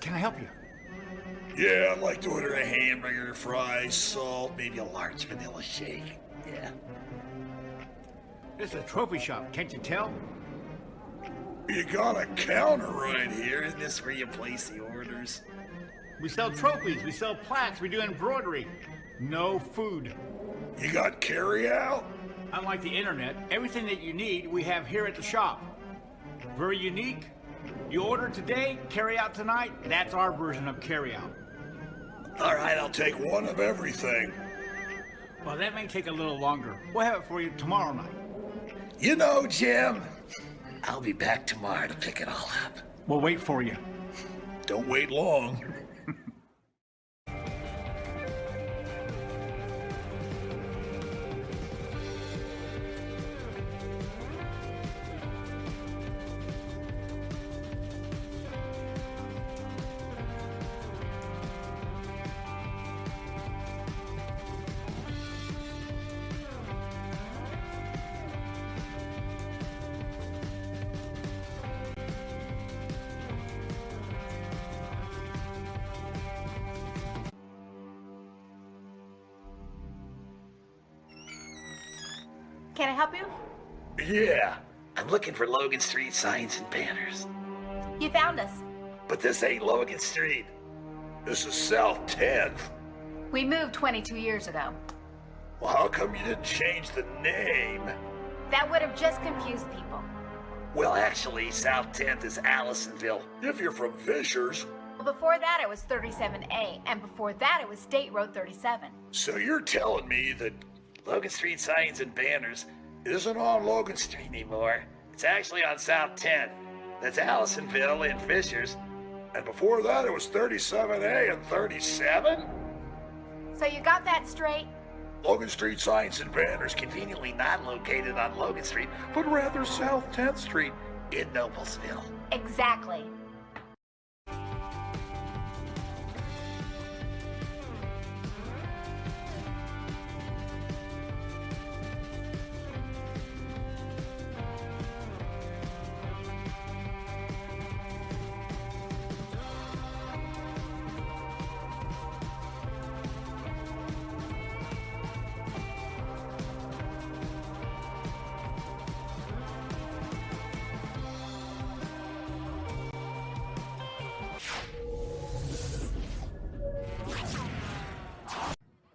Can I help you? Yeah, I'd like to order a hamburger, fries, salt, maybe a large vanilla shake. Yeah. This is a trophy shop, can't you tell? You got a counter right here. Isn't this where you place the orders? We sell trophies, we sell plaques, we do embroidery. No food. You got carry-out? Unlike the internet, everything that you need we have here at the shop. Very unique. You order today, carry out tonight. That's our version of carry out. All right, I'll take one of everything. Well, that may take a little longer. We'll have it for you tomorrow night. You know, Jim, I'll be back tomorrow to pick it all up. We'll wait for you. Don't wait long. Can I help you? Yeah, I'm looking for Logan Street signs and banners. You found us. But this ain't Logan Street. This is South 10th. We moved 22 years ago. Well, how come you didn't change the name? That would have just confused people. Well, actually, South 10th is Allisonville, if you're from Fishers. Well, before that it was 37A, and before that it was State Road 37. So you're telling me that Logan Street signs and banners isn't on Logan Street anymore. It's actually on South 10th. That's Allisonville and Fishers. And before that, it was 37A and 37? So you got that straight? Logan Street signs and banners conveniently not located on Logan Street, but rather South 10th Street in Noblesville. Exactly.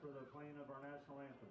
For the playing of our national anthem.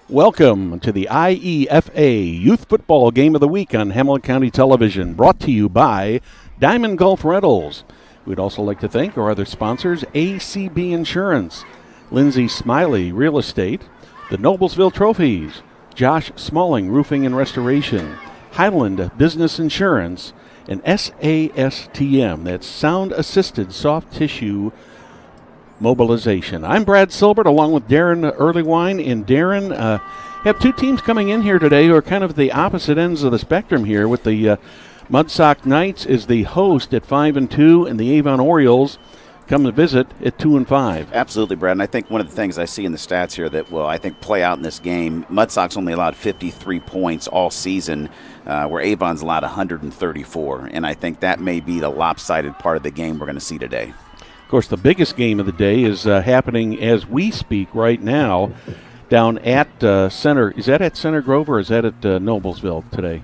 Welcome to the IEFA Youth Football Game of the Week on Hamilton County Television, brought to you by Diamond Gulf Rentals. We'd also like to thank our other sponsors, ACB Insurance, Lindsay Smiley Real Estate, the Noblesville Trophies, Josh Smalling Roofing and Restoration, Highland Business Insurance, and SASTM, that's Sound Assisted Soft Tissue Mobilization. I'm Brad Silbert along with Darren Earlywine, and Darren, have two teams coming in here today who are kind of the opposite ends of the spectrum here, with the Mudsock Knights is the host at 5-2, and the Avon Orioles come to visit at 2-5. Absolutely, Brad. And I think one of the things I see in the stats here that will, I think, play out in this game, Mudsock's only allowed 53 points all season, where Avon's allowed 134. And I think that may be the lopsided part of the game we're going to see today. Of course, the biggest game of the day is happening as we speak right now down at Center. Is that at Center Grove or is that at Noblesville today?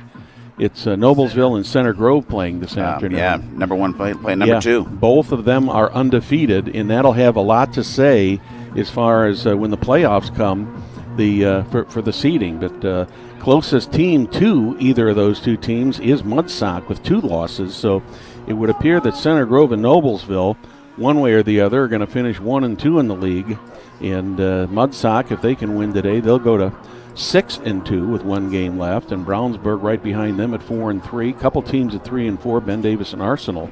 It's Noblesville and Center Grove playing this afternoon. Yeah, number one playing number two. Both of them are undefeated, and that'll have a lot to say as far as when the playoffs come for the seeding. But closest team to either of those two teams is Mudsock with 2 losses. So it would appear that Center Grove and Noblesville, one way or the other, are going to finish 1-2 in the league. And Mudsock, if they can win today, they'll go to 6-2 with 1 game left, and Brownsburg right behind them at 4-3. Couple teams at 3-4, Ben Davis and Arsenal.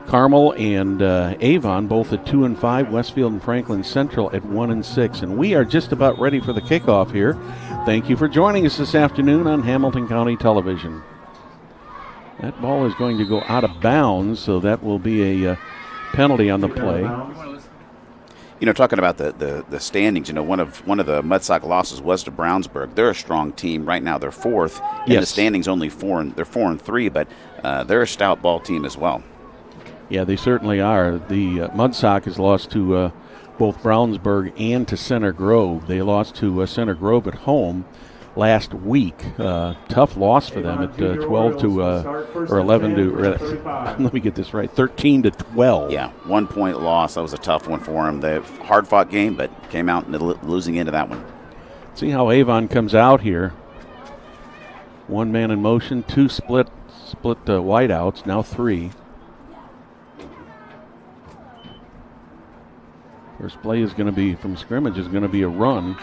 Carmel and Avon both at 2-5. Westfield and Franklin Central at 1-6. And we are just about ready for the kickoff here. Thank you for joining us this afternoon on Hamilton County Television. That ball is going to go out of bounds, so that will be a penalty on the play. You know, talking about the standings, you know, one of the Mudsock losses was to Brownsburg. They're a strong team right now. They're 4th in the standings, only 4-3, but they're a stout ball team as well. Yeah, they certainly are. The Mudsock has lost to both Brownsburg and to Center Grove. They lost to Center Grove at home last week. Tough loss for them at 12 to or 11 to. Let me get this right. 13-12. Yeah, 1 point loss. That was a tough one for them. They hard fought game, but came out in the losing end of that one. See how Avon comes out here. 1 man in motion, 2 split wideouts. Now 3. First play is going to be from scrimmage. Is going to be a run.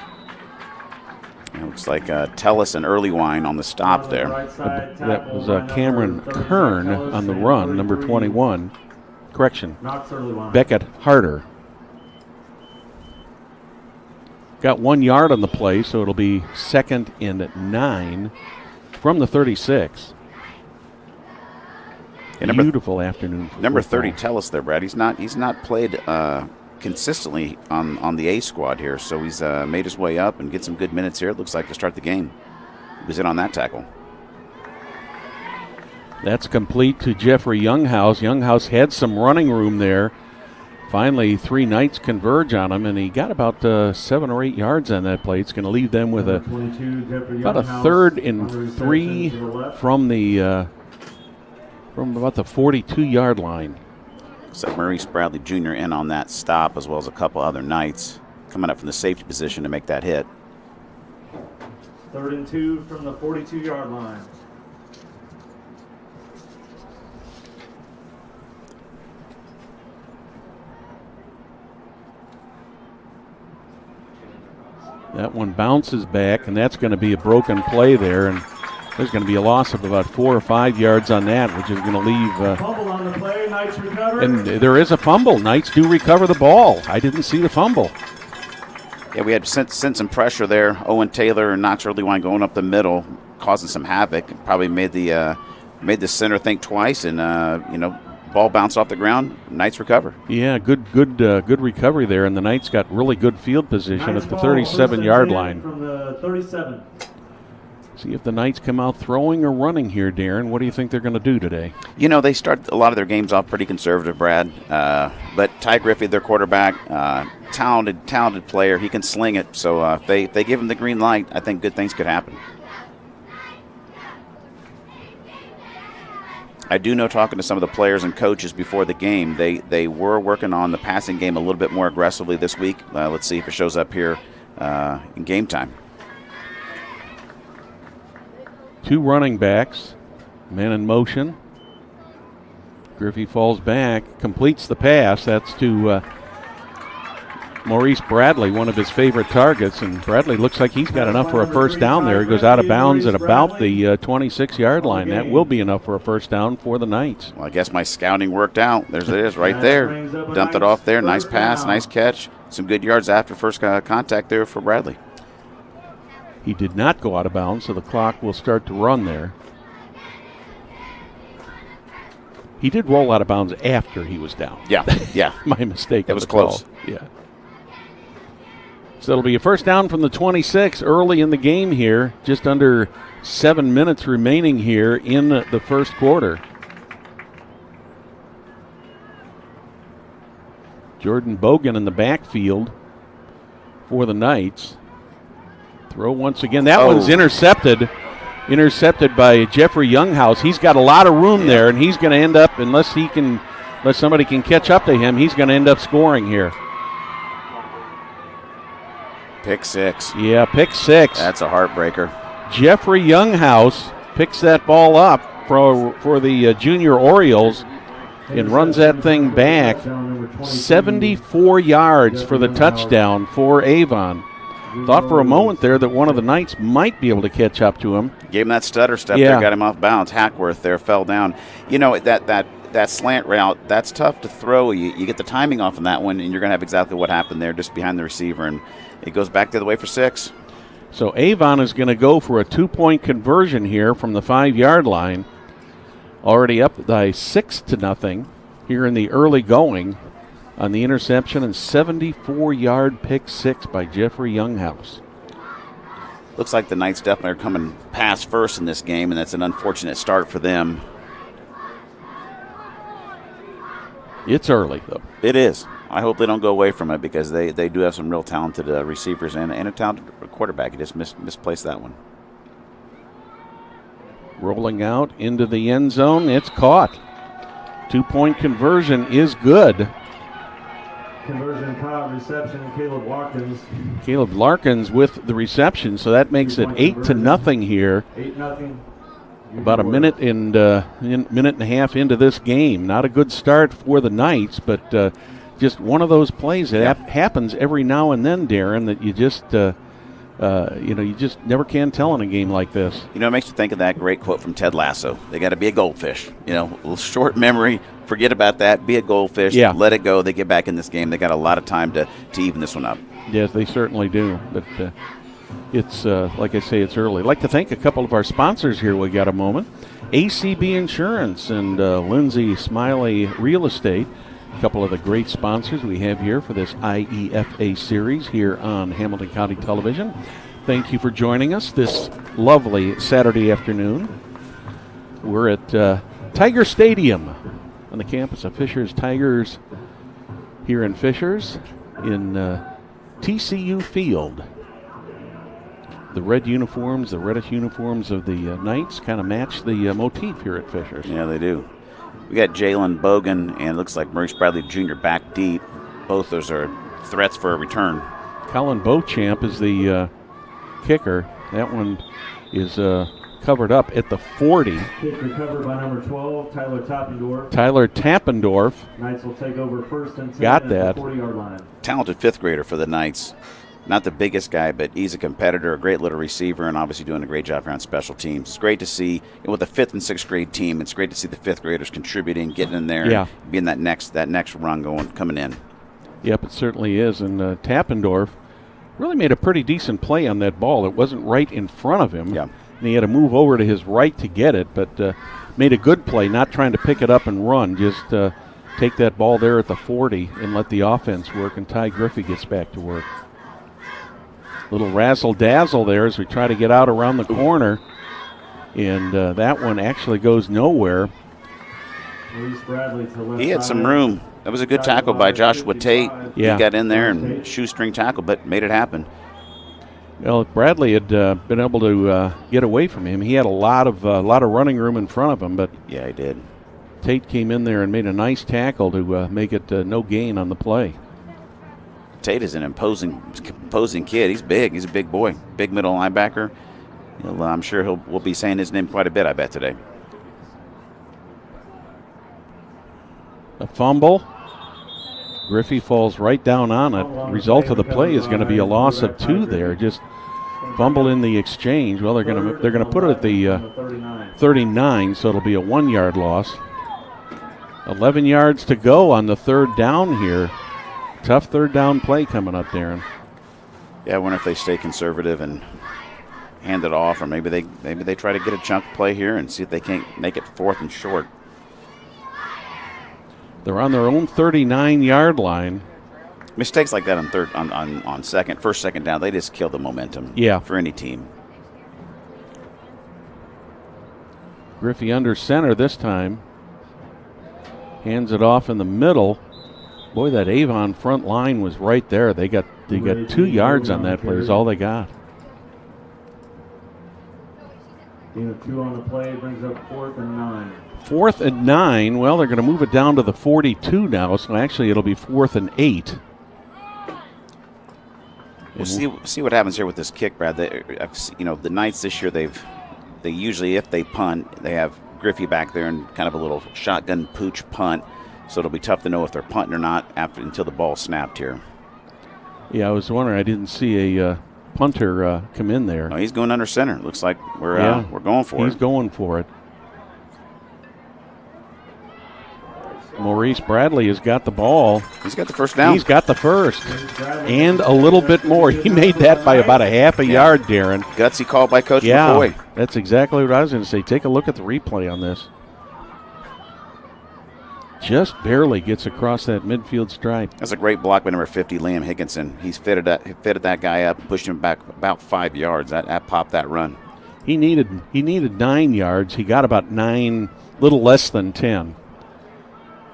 It looks like Tellis and Earlywine on the stop there. That was Cameron Kern on the run, number 21. Correction, Beckett Harder. Got 1 yard on the play, so it'll be 2nd and 9 from the 36. Beautiful afternoon. Number 30, Tellis there, Brad. He's not played consistently on the A squad here, so he's made his way up and get some good minutes here. It looks like to start the game. He was in on that tackle. That's complete to Jeffrey Younghouse. Younghouse had some running room there. Finally, 3 Knights converge on him, and he got about 7 or 8 yards on that play. It's going to leave them with about a 3rd and 3 from about the 42-yard line. So Maurice Bradley Jr. in on that stop, as well as a couple other Knights coming up from the safety position to make that hit. 3rd and 2 from the 42-yard line. That one bounces back, and that's going to be a broken play there, and there's going to be a loss of about 4 or 5 yards on that, which is going to leave. Fumble on the play, Knights recover. And there is a fumble. Knights do recover the ball. I didn't see the fumble. Yeah, we had sent some pressure there. Owen Taylor and Knox Earlywine going up the middle, causing some havoc. Probably made the center think twice, and ball bounced off the ground. Knights recover. Yeah, good recovery there, and the Knights got really good field position at the 37-yard line. From the 37. See if the Knights come out throwing or running here, Darren. What do you think they're going to do today? You know, they start a lot of their games off pretty conservative, Brad. But Ty Griffey, their quarterback, talented player. He can sling it. So if they give him the green light, I think good things could happen. I do know, talking to some of the players and coaches before the game, they were working on the passing game a little bit more aggressively this week. Let's see if it shows up here in game time. 2 running backs, man in motion. Griffey falls back, completes the pass. That's to Maurice Bradley, one of his favorite targets, and Bradley looks like he's got enough for a first down there. He goes out of bounds at about the 26-yard line. That will be enough for a first down for the Knights. Well, I guess my scouting worked out. There it is right there. Dumped it off there. Nice pass, nice catch. Some good yards after first contact there for Bradley. He did not go out of bounds, so the clock will start to run there. He did roll out of bounds after he was down. Yeah, yeah. My mistake. It was close. Yeah. So it'll be a first down from the 26 early in the game here. Just under 7 minutes remaining here in the first quarter. Jordan Bogan in the backfield for the Knights. Throw once again. That one's intercepted. Intercepted by Jeffrey Younghouse. He's got a lot of room there, and he's going to end up, unless somebody can catch up to him, he's going to end up scoring here. Pick 6. Yeah, pick 6. That's a heartbreaker. Jeffrey Younghouse picks that ball up for the Junior Orioles and runs that thing back 74 yards for the touchdown for Avon. Thought for a moment there that one of the Knights might be able to catch up to him. Gave him that stutter step there, got him off bounds. Hackworth there fell down. You know, that slant route, that's tough to throw. You get the timing off on that one, and you're going to have exactly what happened there just behind the receiver, and it goes back the other way for 6. So Avon is going to go for a 2-point conversion here from the 5-yard line. Already up by 6-0 here in the early going on the interception, and 74-yard pick 6 by Jeffrey Younghouse. Looks like the Knights definitely are coming pass first in this game, and that's an unfortunate start for them. It's early, though. It is. I hope they don't go away from it, because they do have some real talented receivers and a talented quarterback. He just misplaced that one. Rolling out into the end zone. It's caught. 2-point conversion is good. Conversion caught, reception, Caleb Larkins. Caleb Larkins with the reception, so that makes it 8-0 here. 8-0. About a minute and a half into this game. Not a good start for the Knights, but just one of those plays that happens every now and then, Darren, that you just you just never can tell in a game like this. You know, it makes you think of that great quote from Ted Lasso. They got to be a goldfish. You know, a little short memory. Forget about that. Be a goldfish. Yeah. Let it go. They get back in this game. They got a lot of time to even this one up. Yes, they certainly do. But it's, like I say, it's early. I'd like to thank a couple of our sponsors here. We got a moment. ACB Insurance and Lindsay Smiley Real Estate. A couple of the great sponsors we have here for this IEFA series here on Hamilton County Television. Thank you for joining us this lovely Saturday afternoon. We're at Tiger Stadium on the campus of Fishers Tigers here in Fishers in TCU Field. The red uniforms, the reddish uniforms of the Knights kind of match the motif here at Fishers. Yeah, they do. We got Jalen Bogan and it looks like Maurice Bradley Jr. back deep. Both those are threats for a return. Colin Beauchamp is the kicker. That one is covered up at the 40. Kick recovered by number 12, Tyler Tappendorf. Tyler Tappendorf. Knights will take over first and 10 Got at that. the 40-yard line. Talented fifth grader for the Knights. Not the biggest guy, but he's a competitor, a great little receiver, and obviously doing a great job here on special teams. It's great to see, with a fifth and sixth grade team, it's great to see the fifth graders contributing, getting in there, and being that next run coming in. Yep, it certainly is. And Tappendorf really made a pretty decent play on that ball. It wasn't right in front of him. Yeah. And he had to move over to his right to get it, but made a good play, not trying to pick it up and run, just take that ball there at the 40 and let the offense work, and Ty Griffey gets back to work. Little razzle-dazzle there as we try to get out around the corner, and that one actually goes nowhere. He had some room. That was a good tackle by Joshua Tate. Yeah. He got in there and shoestring tackle, but made it happen. Well, if Bradley had been able to get away from him, he had a lot of running room in front of him, but yeah, he did. Tate came in there and made a nice tackle to make it no gain on the play. Tate is an imposing kid. He's big. He's a big boy. Big middle linebacker. I'm sure we'll be saying his name quite a bit, I bet, today. A fumble. Griffey falls right down on it. Result of the play is going to be a loss of 2 there. Just fumble in the exchange. Well, they're going to put it at the 39, so it'll be a 1-yard loss. 11 yards to go on the third down here. Tough third down play coming up, Darren. Yeah, I wonder if they stay conservative and hand it off, or maybe they try to get a chunk play here and see if they can't make it 4th and short. They're on their own 39-yard line. Mistakes like that on first, second down, they just kill the momentum for any team. Griffey under center this time. Hands it off in the middle. Boy, that Avon front line was right there. They got 2 yards on that play is all they got. Gain of 2 on the play brings up 4th and 9. 4th and 9. Well, they're going to move it down to the 42 now, so actually it'll be 4th and 8. We'll see what happens here with this kick, Brad. The Knights this year, they usually, if they punt, they have Griffey back there and kind of a little shotgun pooch punt. So it'll be tough to know if they're punting or not until the ball snapped here. Yeah, I was wondering. I didn't see a punter come in there. No, he's going under center. Looks like we're going for it. He's going for it. Maurice Bradley has got the ball. He's got the first down. He's got the first. And a little bit more. He made that by about a half a yard, Darren. Gutsy call by Coach McCoy. That's exactly what I was going to say. Take a look at the replay on this. Just barely gets across that midfield stripe. That's a great block by number 50, Liam Higginson. He's fitted that guy up, pushed him back about 5 yards. That popped that run. He needed 9 yards. He got about 9, little less than 10.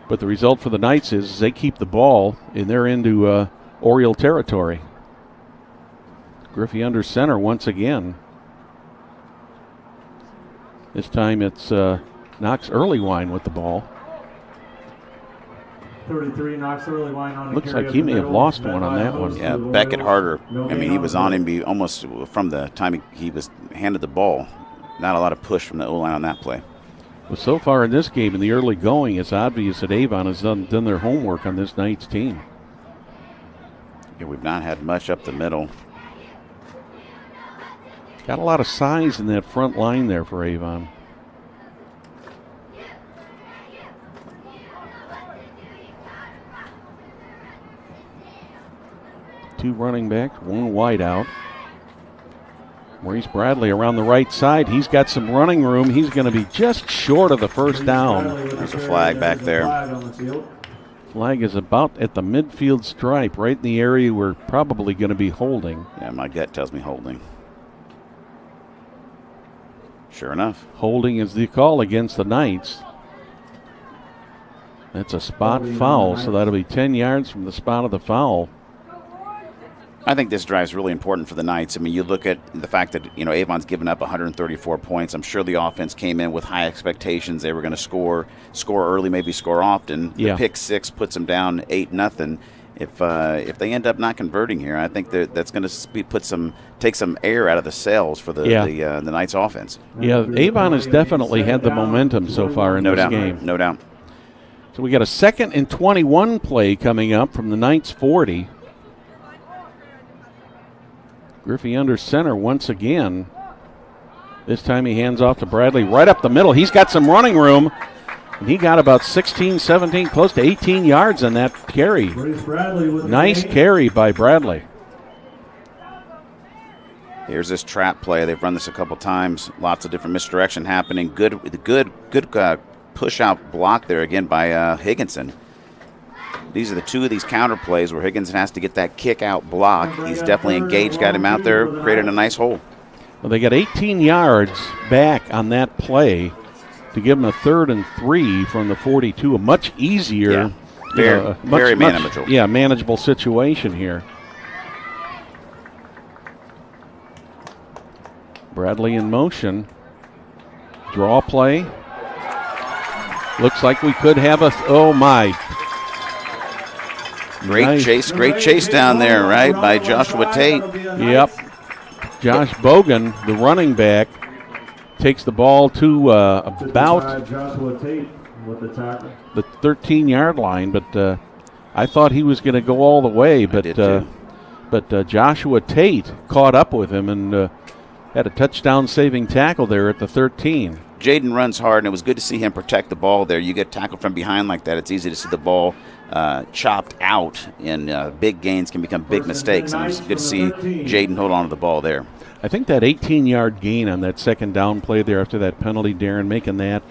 But the result for the Knights is they keep the ball, and they're into Oriole territory. Griffey under center once again. This time it's Knox Earlywine with the ball. 33 Knox Earlywine on the Looks like he may have lost one on that one. Yeah, Beckett Harder. I mean, he was on him almost from the time he was handed the ball. Not a lot of push from the O-line on that play. Well, so far in this game, in the early going, it's obvious that Avon has done their homework on this Knights team. Yeah, we've not had much up the middle. Got a lot of size in that front line there for Avon. Two running backs, one wide out. Maurice Bradley around the right side. He's got some running room. He's going to be just short of the first down. There's a flag back there. Flag is about at the midfield stripe, right in the area we're probably going to be holding. Yeah, my gut tells me holding. Sure enough. Holding is the call against the Knights. That's a spot foul, so that'll be 10 yards from the spot of the foul. I think this drive is really important for the Knights. I mean, you look at the fact that, Avon's given up 134 points. I'm sure the offense came in with high expectations. They were going to score early, maybe score often. The pick six puts them down 8-0. If they end up not converting here, I think that's going to take some air out of the sails for the Knights offense. Yeah, Avon has definitely had the momentum so far in this game. No doubt. So we got a 2nd and 21 play coming up from the Knights 40. Griffey under center once again. This time he hands off to Bradley right up the middle. He's got some running room. And he got about 16, 17, close to 18 yards on that carry. Nice carry by Bradley. Here's this trap play. They've run this a couple times. Lots of different misdirection happening. Good push-out block there again by Higginson. These are the two of these counter plays where Higginson has to get that kick-out block. He's definitely engaged, got him out there, created a nice hole. Well, they got 18 yards back on that play to give them a 3rd and 3 from the 42. A much easier, very manageable. Manageable situation here. Bradley in motion. Draw play. Looks like we could have oh my. Great chase down there, right, by Joshua Tate. Yep. Josh Bogan, the running back, takes the ball to about the 13-yard line, but I thought he was going to go all the way, but Joshua Tate caught up with him and had a touchdown-saving tackle there at the 13. Jaden runs hard, and it was good to see him protect the ball there. You get tackled from behind like that, it's easy to see the ball chopped out, and big gains can become big mistakes. And it's good to see Jaden hold on to the ball there. I think that 18-yard gain on that 2nd down play there after that penalty, Darren, making that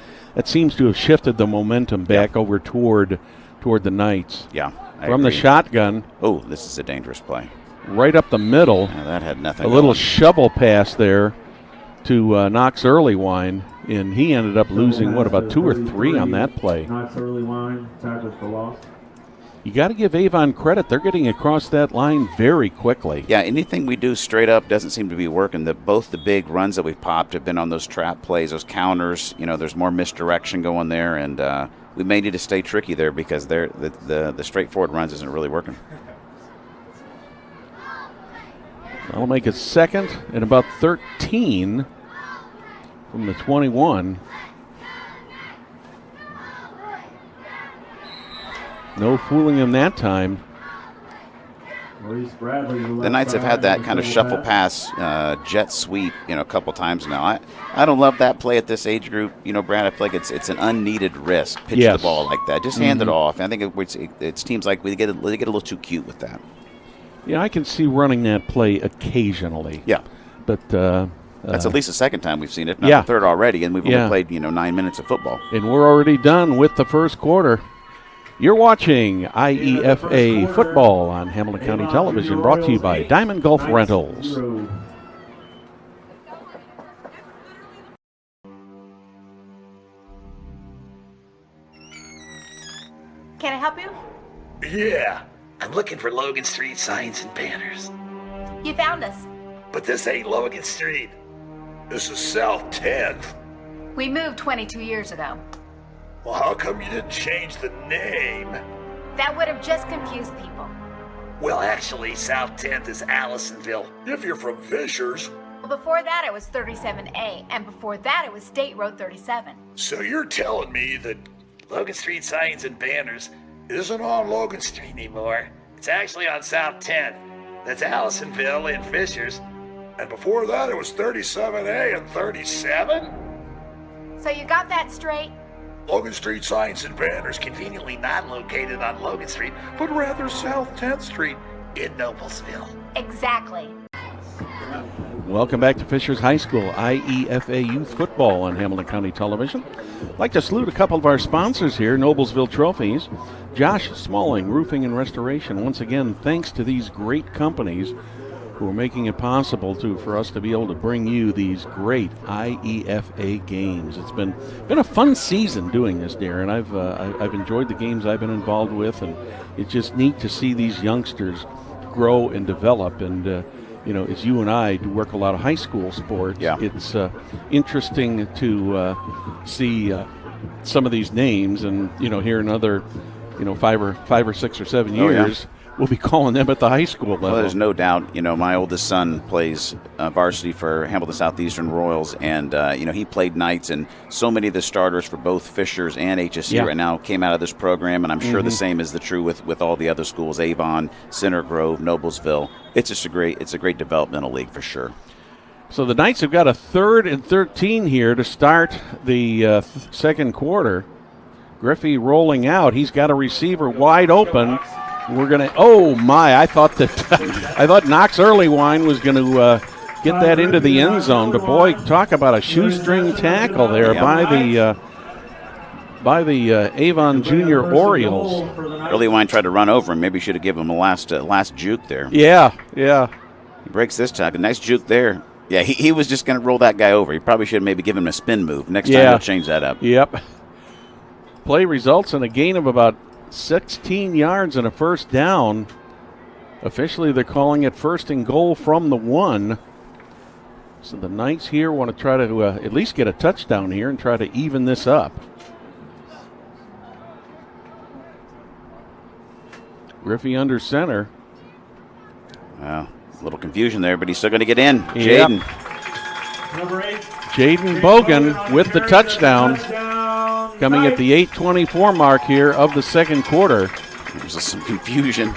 seems to have shifted the momentum back over toward toward the Knights. Yeah. From the shotgun. Oh, this is a dangerous play. Right up the middle. Yeah, that had nothing. A little shovel pass there to Knox Earlywine, and he ended up losing, about 2 or 3 on that play. Knox Earlywine, tackle for loss. You got to give Avon credit. They're getting across that line very quickly. Yeah, anything we do straight up doesn't seem to be working. Both the big runs that we've popped have been on those trap plays, those counters. There's more misdirection going there, and we may need to stay tricky there because the straightforward runs isn't really working. That'll make it second and about 13 from the 21. No fooling him that time. The Knights have had that kind of shuffle pass, jet sweep, a couple times now. I don't love that play at this age group. Brad, I feel like it's an unneeded risk pitching the ball like that. Just hand it off. I think it seems like they get a little too cute with that. Yeah, I can see running that play occasionally. Yeah. But that's at least the second time we've seen it, not the third already, and we've only played 9 minutes of football. And we're already done with the first quarter. You're watching IEFA football on Hamilton County Television, brought to you by Diamond Gulf Rentals. Can I help you? Yeah, I'm looking for Logan Street signs and banners. You found us. But this ain't Logan Street. This is South 10th. We moved 22 years ago. Well, how come you didn't change the name? That would have just confused people. Well, actually, South 10th is Allisonville, if you're from Fishers. Well, before that it was 37A, and before that it was State Road 37. So you're telling me that Logan Street signs and banners isn't on Logan Street anymore? It's actually on South 10th. That's Allisonville and Fishers. And before that it was 37A and 37? So you got that straight? Logan Street signs and banners conveniently not located on Logan Street, but rather South 10th Street in Noblesville. Exactly. Welcome back to Fishers High School, IEFA Youth Football on Hamilton County Television. I'd like to salute a couple of our sponsors here, Noblesville Trophies, Josh Smalling, Roofing and Restoration. Once again, thanks to these great companies who are making it possible for us to be able to bring you these great IEFA games. It's been a fun season doing this, Darren. I've enjoyed the games I've been involved with, and it's just neat to see these youngsters grow and develop. And as you and I do work a lot of high school sports, it's interesting to see some of these names, and here another 5 or 6 or 7 years. We'll be calling them at the high school level. Well, there's no doubt. My oldest son plays varsity for Hamilton Southeastern Royals, and he played Knights, and so many of the starters for both Fishers and HSC right now came out of this program, and I'm sure the same is true with all the other schools, Avon, Center Grove, Noblesville. It's just a great developmental league for sure. So the Knights have got a 3rd and 13 here to start the second quarter. Griffey rolling out. He's got a receiver wide open. We're gonna. Oh my! I thought Knox Earlywine was going to get that into the end zone. But boy, talk about a shoestring tackle there by the Avon Junior Orioles. Earlywine tried to run over him. Maybe should have given him a last juke there. Yeah. He breaks this tackle. Nice juke there. Yeah, he was just going to roll that guy over. He probably should have maybe given him a spin move. Next time he'll change that up. Yep. Play results in a gain of about 16 yards and a first down. Officially, they're calling it 1st and goal from the 1. So the Knights here want to try to at least get a touchdown here and try to even this up. Griffey under center. Well, a little confusion there, but he's still going to get in. Jaden. Number 8. Jaden Bogan with the touchdown. Coming at the 8:24 mark here of the second quarter. There's some confusion.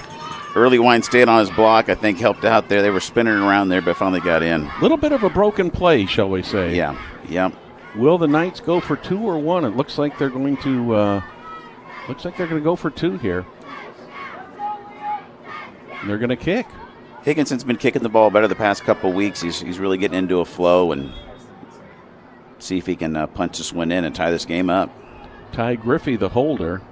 Earlywine stayed on his block, I think helped out there. They were spinning around there, but finally got in. A little bit of a broken play, shall we say. Yeah. Will the Knights go for 2 or 1? It looks like they're going to go for 2 here. And they're going to kick. Higginson's been kicking the ball better the past couple weeks. He's really getting into a flow, and see if he can punch this one in and tie this game up. Ty Griffey, the holder.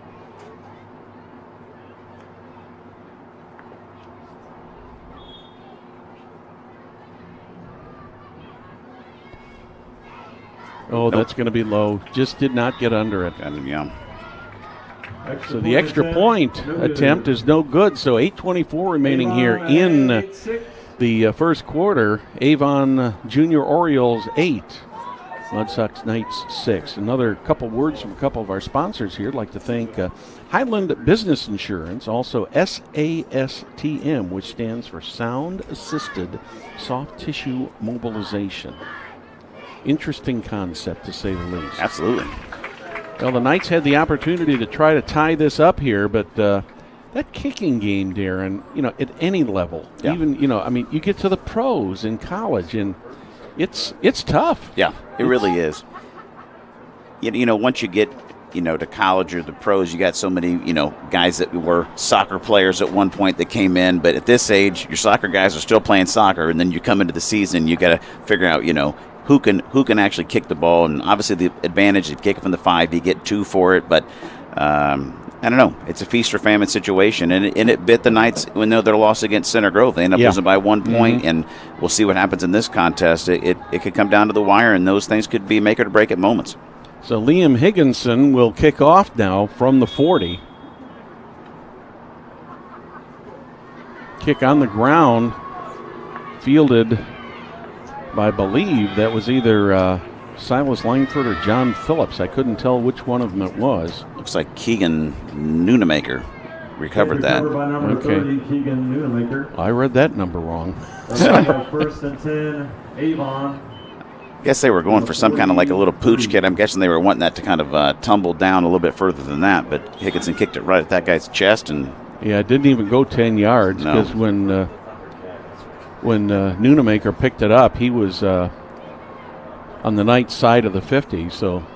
Oh, that's going to be low. Just did not get under it. And, yeah. So the extra point attempt is no good. So 8:24 remaining here in the first quarter. Avon Junior Orioles 8. Mudsock Knights 6. Another couple words from a couple of our sponsors here. I'd like to thank Highland Business Insurance, also SASTM, which stands for Sound Assisted Soft Tissue Mobilization. Interesting concept, to say the least. Absolutely. Well, the Knights had the opportunity to try to tie this up here, but that kicking game, Darren, at any level, even, you get to the pros in college, and it's tough. Yeah, it really is. Once you get, to college or the pros, you got so many, guys that were soccer players at one point that came in, but at this age, your soccer guys are still playing soccer, and then you come into the season, you got to figure out, who can actually kick the ball, and obviously the advantage, if you kick it from the 5, you get 2 for it, but I don't know. It's a feast or famine situation, and it bit the Knights when their loss against Center Grove. They end up losing by 1 point, and we'll see what happens in this contest. It could come down to the wire, and those things could be make or break at moments. So Liam Higginson will kick off now from the 40. Kick on the ground, fielded by, I believe, that was either Silas Langford or John Phillips. I couldn't tell which one of them it was. Looks like Keegan Noonamaker recovered that. By number 30, Keegan Noonamaker. I read that number wrong. First and 10, Avon. I guess they were going for some kind of like a little pooch kid. I'm guessing they were wanting that to kind of tumble down a little bit further than that, but Higginson kicked it right at that guy's chest. And yeah, it didn't even go 10 yards because when Noonamaker picked it up, he was on the Knights side of the 50. So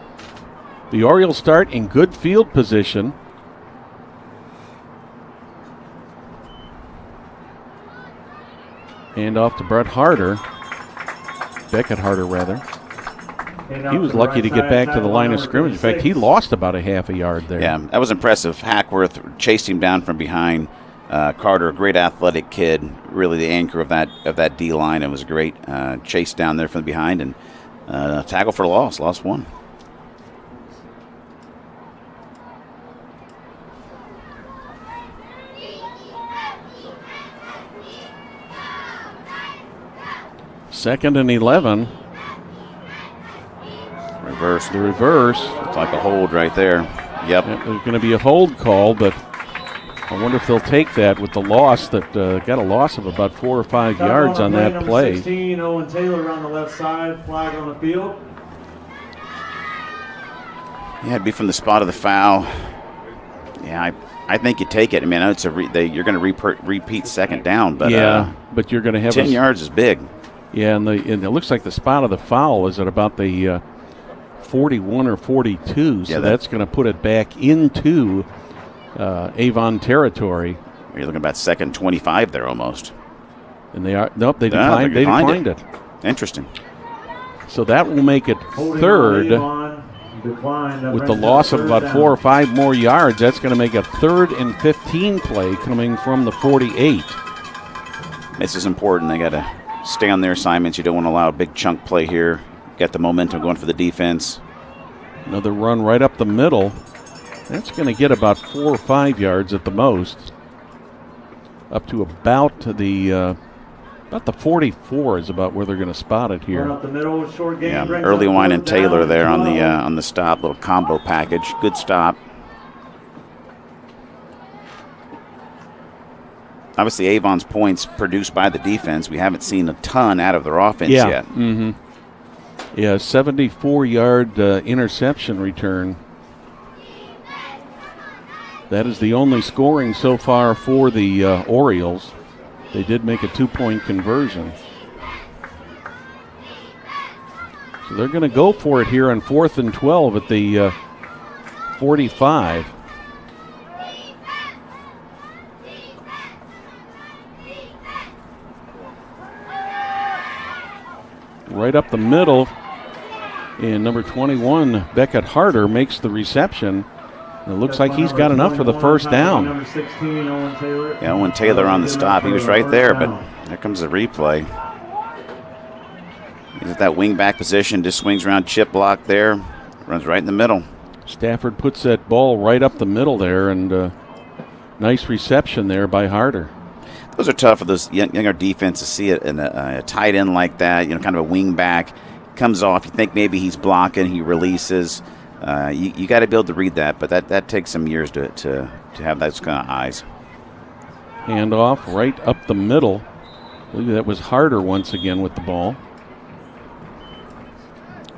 the Orioles start in good field position. Hand off to Beckett Harder rather. He was lucky to get back to the line of scrimmage. In fact, he lost about a half a yard there. Yeah, that was impressive. Hackworth chased him down from behind. Carter, a great athletic kid, really the anchor of that D line. It was a great chase down there from behind, and tackle for loss, lost 1. Second and 11. The reverse. It's like a hold right there. Yep. There's going to be a hold call, but I wonder if they'll take that with the loss that got a loss of about 4 or 5 yards on that play. 16, Owen Taylor on the left side, flag on the field. Yeah, it'd be from the spot of the foul. Yeah, I think you take it. I mean, I know it's you're going to repeat second down, but but you're going to have 10 yards is big. Yeah, and it looks like the spot of the foul is at about the 41 or 42, so that's going to put it back into Avon territory. You're looking about second 25 there almost. And they declined it. Interesting. So that will make it third. With the loss of about 4 or 5 more yards, that's going to make a 3rd and 15 play coming from the 48. This is important. They got to stay on their assignments. You don't want to allow a big chunk play here. Get the momentum going for the defense. Another run right up the middle. That's going to get about 4 or 5 yards at the most. Up to about the 44 is about where they're going to spot it here. Up the middle, short game, early wine and Taylor there on the stop, little combo package. Good stop. Obviously, Avon's points produced by the defense. We haven't seen a ton out of their offense yet. Mm-hmm. Yeah, 74-yard interception return. That is the only scoring so far for the Orioles. They did make a 2-point conversion. So they're going to go for it here on 4th and 12 at the 45. Right up the middle, and number 21, Beckett Harder, makes the reception. It looks like he's got enough for the first down. Number 16, Owen Taylor. Yeah, Owen Taylor on the stop. He was right there, but there comes the replay. He's at that wing back position, just swings around chip block there, runs right in the middle. Stafford puts that ball right up the middle there, and nice reception there by Harder. Those are tough for those younger defense to see it in a tight end like that, kind of a wing back. Comes off, you think maybe he's blocking, he releases. You got to be able to read that, but that takes some years to have those kind of eyes. Handoff right up the middle. I believe that was Harder once again with the ball.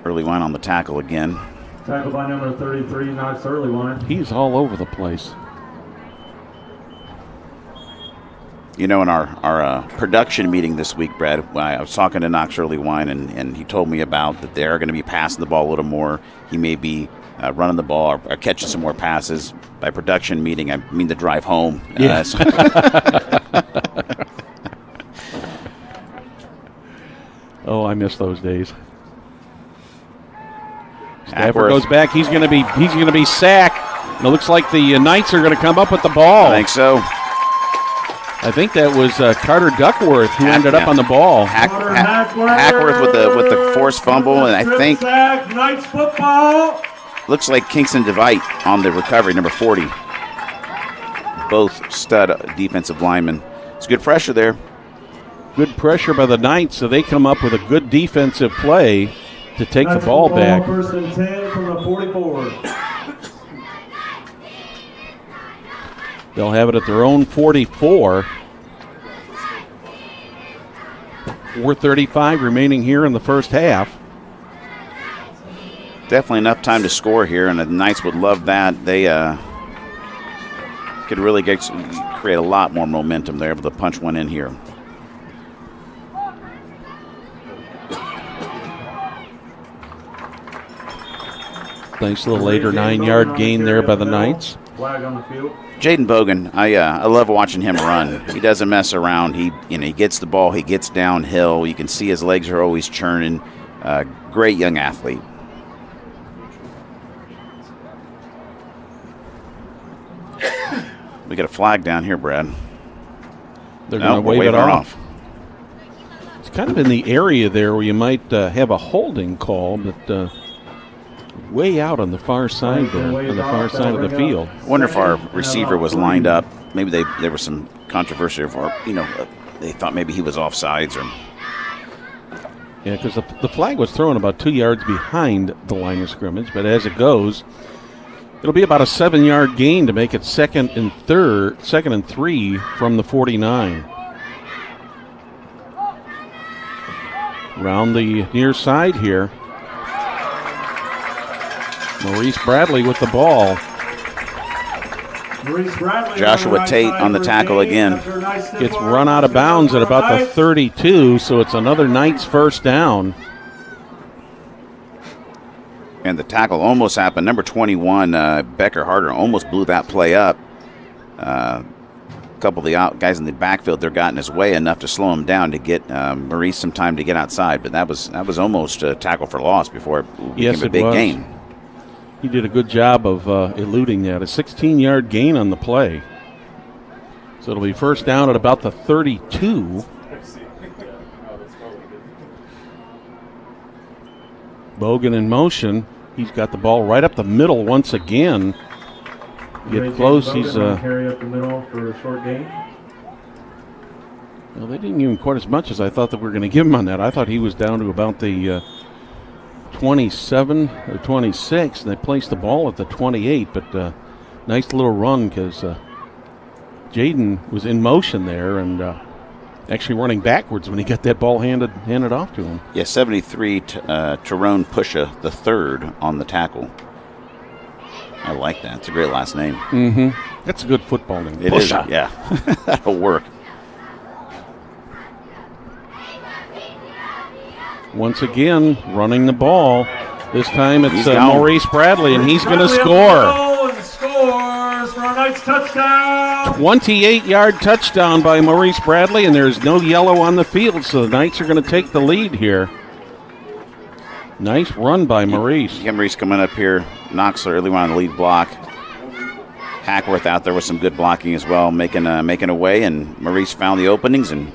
Early line on the tackle again. Tackled by number 33, Knox early line. He's all over the place. In our production meeting this week, Brad, I was talking to Knox Early Wine, and he told me about that they're going to be passing the ball a little more. He may be running the ball or catching some more passes. By production meeting, I mean the drive home. Yeah. Oh, I miss those days. Stafford goes back. He's going to be sacked. And it looks like the Knights are going to come up with the ball. I think so. I think that was Carter Duckworth who ended up on the ball. Hackworth with the forced fumble, and I think Knights football. Looks like Kingston DeVite on the recovery, number 40. Both stud defensive linemen. It's good pressure there. Good pressure by the Knights, so they come up with a good defensive play to take the ball back. First and 10 from the 44. They'll have it at their own 44. 4:35 remaining here in the first half. Definitely enough time to score here, and the Knights would love that. They could really create a lot more momentum. They're able to punch one in here. Nice little 8 or 9 yard gain there by the Knights. Flag on the field. Jaden Bogan, I love watching him run. He doesn't mess around. He gets the ball. He gets downhill. You can see his legs are always churning. Great young athlete. We got a flag down here, Brad. They're going to wave it off. It's kind of in the area there where you might have a holding call, but way out on the far side there, on the far side of the field. I wonder if our receiver was lined up. Maybe there was some controversy, or they thought maybe he was offsides. Yeah, because the flag was thrown about 2 yards behind the line of scrimmage, but as it goes, it'll be about a 7 yard gain to make it second and 3 from the 49. Around the near side here. Maurice Bradley with the ball. Joshua Tate on the tackle again. Gets run out of bounds at about the 32, so it's another Knights first down. And the tackle almost happened. Number 21, Becker Harder, almost blew that play up. A couple of the guys in the backfield, they're got in his way enough to slow him down to get Maurice some time to get outside. But that was almost a tackle for loss before it became a big gain. He did a good job of eluding that. A 16-yard gain on the play. So it'll be first down at about the 32. Bogan in motion. He's got the ball right up the middle once again. Get close. He's carry up the middle for a short gain. Well, they didn't even quite as much as I thought that we were going to give him on that. I thought he was down to about the 27 or 26, and they placed the ball at the 28. But nice little run because Jaden was in motion there and actually running backwards when he got that ball handed off to him. Yeah, 73, Tyrone Pusha the third on the tackle. I like that. It's a great last name. Mm-hmm. That's a good football name. It Pusha. Is, yeah. That'll work. Once again, running the ball. This time it's Maurice Bradley, and he's going to score. Scores for a Knights touchdown. 28-yard touchdown by Maurice Bradley, and there's no yellow on the field, so the Knights are going to take the lead here. Nice run by Maurice. You got Maurice coming up here. Knox early on the lead block. Hackworth out there with some good blocking as well, making a way, and Maurice found the openings and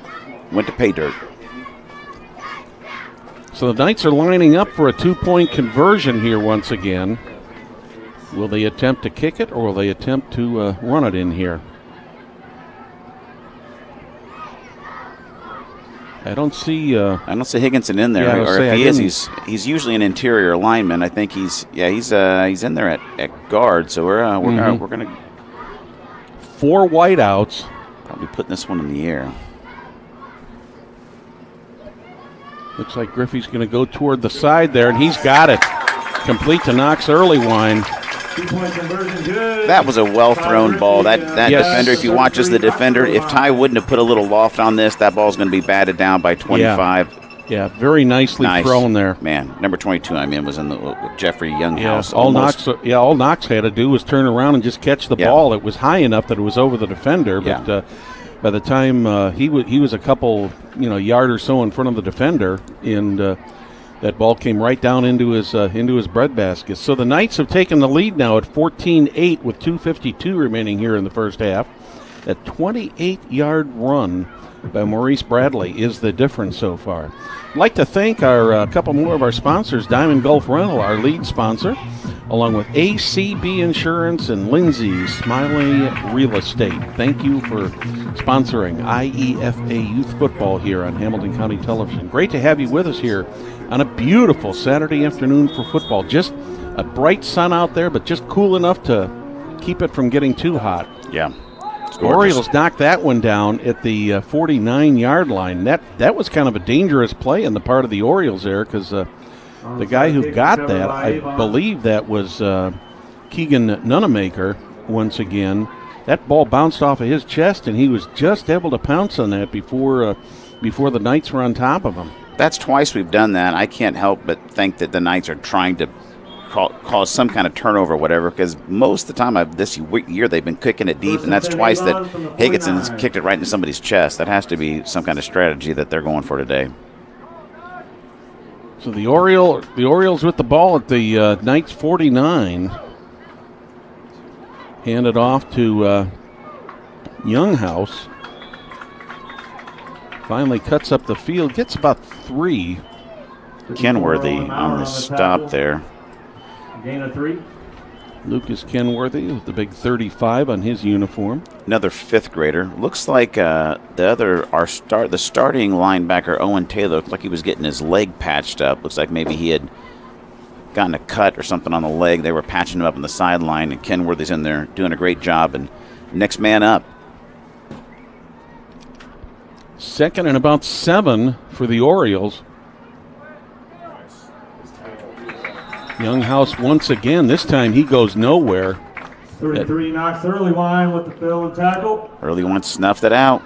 went to pay dirt. So the Knights are lining up for a 2-point conversion here once again. Will they attempt to kick it, or will they attempt to run it in here? I don't see Higginson in there. Yeah, or if he is, he's usually an interior lineman. I think he's in there at guard. So we're gonna 4 wideouts. Probably putting this one in the air. Looks like Griffey's going to go toward the side there, and he's got it. Complete to Knox Earlywine. 2-point conversion, good. That was a well-thrown ball. That Yes. defender, if you watch as the defender, if Ty wouldn't have put a little loft on this, that ball's going to be batted down by 25. Yeah, very nicely thrown there. Man, number 22, was in with Jeffrey Younghouse. Yeah, all Knox had to do was turn around and just catch the ball. It was high enough that it was over the defender, but by the time he was a couple yard or so in front of the defender, and that ball came right down into his breadbasket. So the Knights have taken the lead now at 14-8 with 2:52 remaining here in the first half. That 28-yard run by Maurice Bradley is the difference so far. I'd like to thank a couple more of our sponsors, Diamond Gulf Rental, our lead sponsor, along with ACB Insurance and Lindsay's Smiley Real Estate. Thank you for sponsoring IEFA Youth Football here on Hamilton County Television. Great to have you with us here on a beautiful Saturday afternoon for football. Just a bright sun out there, but just cool enough to keep it from getting too hot. Yeah. Orioles knocked that one down at the 49-yard line. That was kind of a dangerous play on the part of the Orioles there, because the guy who got that, I believe that was Keegan Nunemaker once again. That ball bounced off of his chest, and he was just able to pounce on that before the Knights were on top of him. That's twice we've done that. I can't help but think that the Knights are trying to cause some kind of turnover or whatever, because most of the time this year they've been kicking it deep, and that's twice that Higginson's kicked it right into somebody's chest. That has to be some kind of strategy that they're going for today. So the Orioles with the ball at the Knights 49. Handed off to Younghouse. Finally cuts up the field, gets about 3. Kenworthy on the stop there. Gain of 3. Lucas Kenworthy with the big 35 on his uniform. Another 5th grader. Looks like the starting linebacker Owen Taylor looked like he was getting his leg patched up. Looks like maybe he had gotten a cut or something on the leg. They were patching him up on the sideline, and Kenworthy's in there doing a great job. And next man up. 2nd and about 7 for the Orioles. Younghouse once again. This time he goes nowhere. 33 Knox Earlywine with the fill and tackle. Earlywine snuffed it out.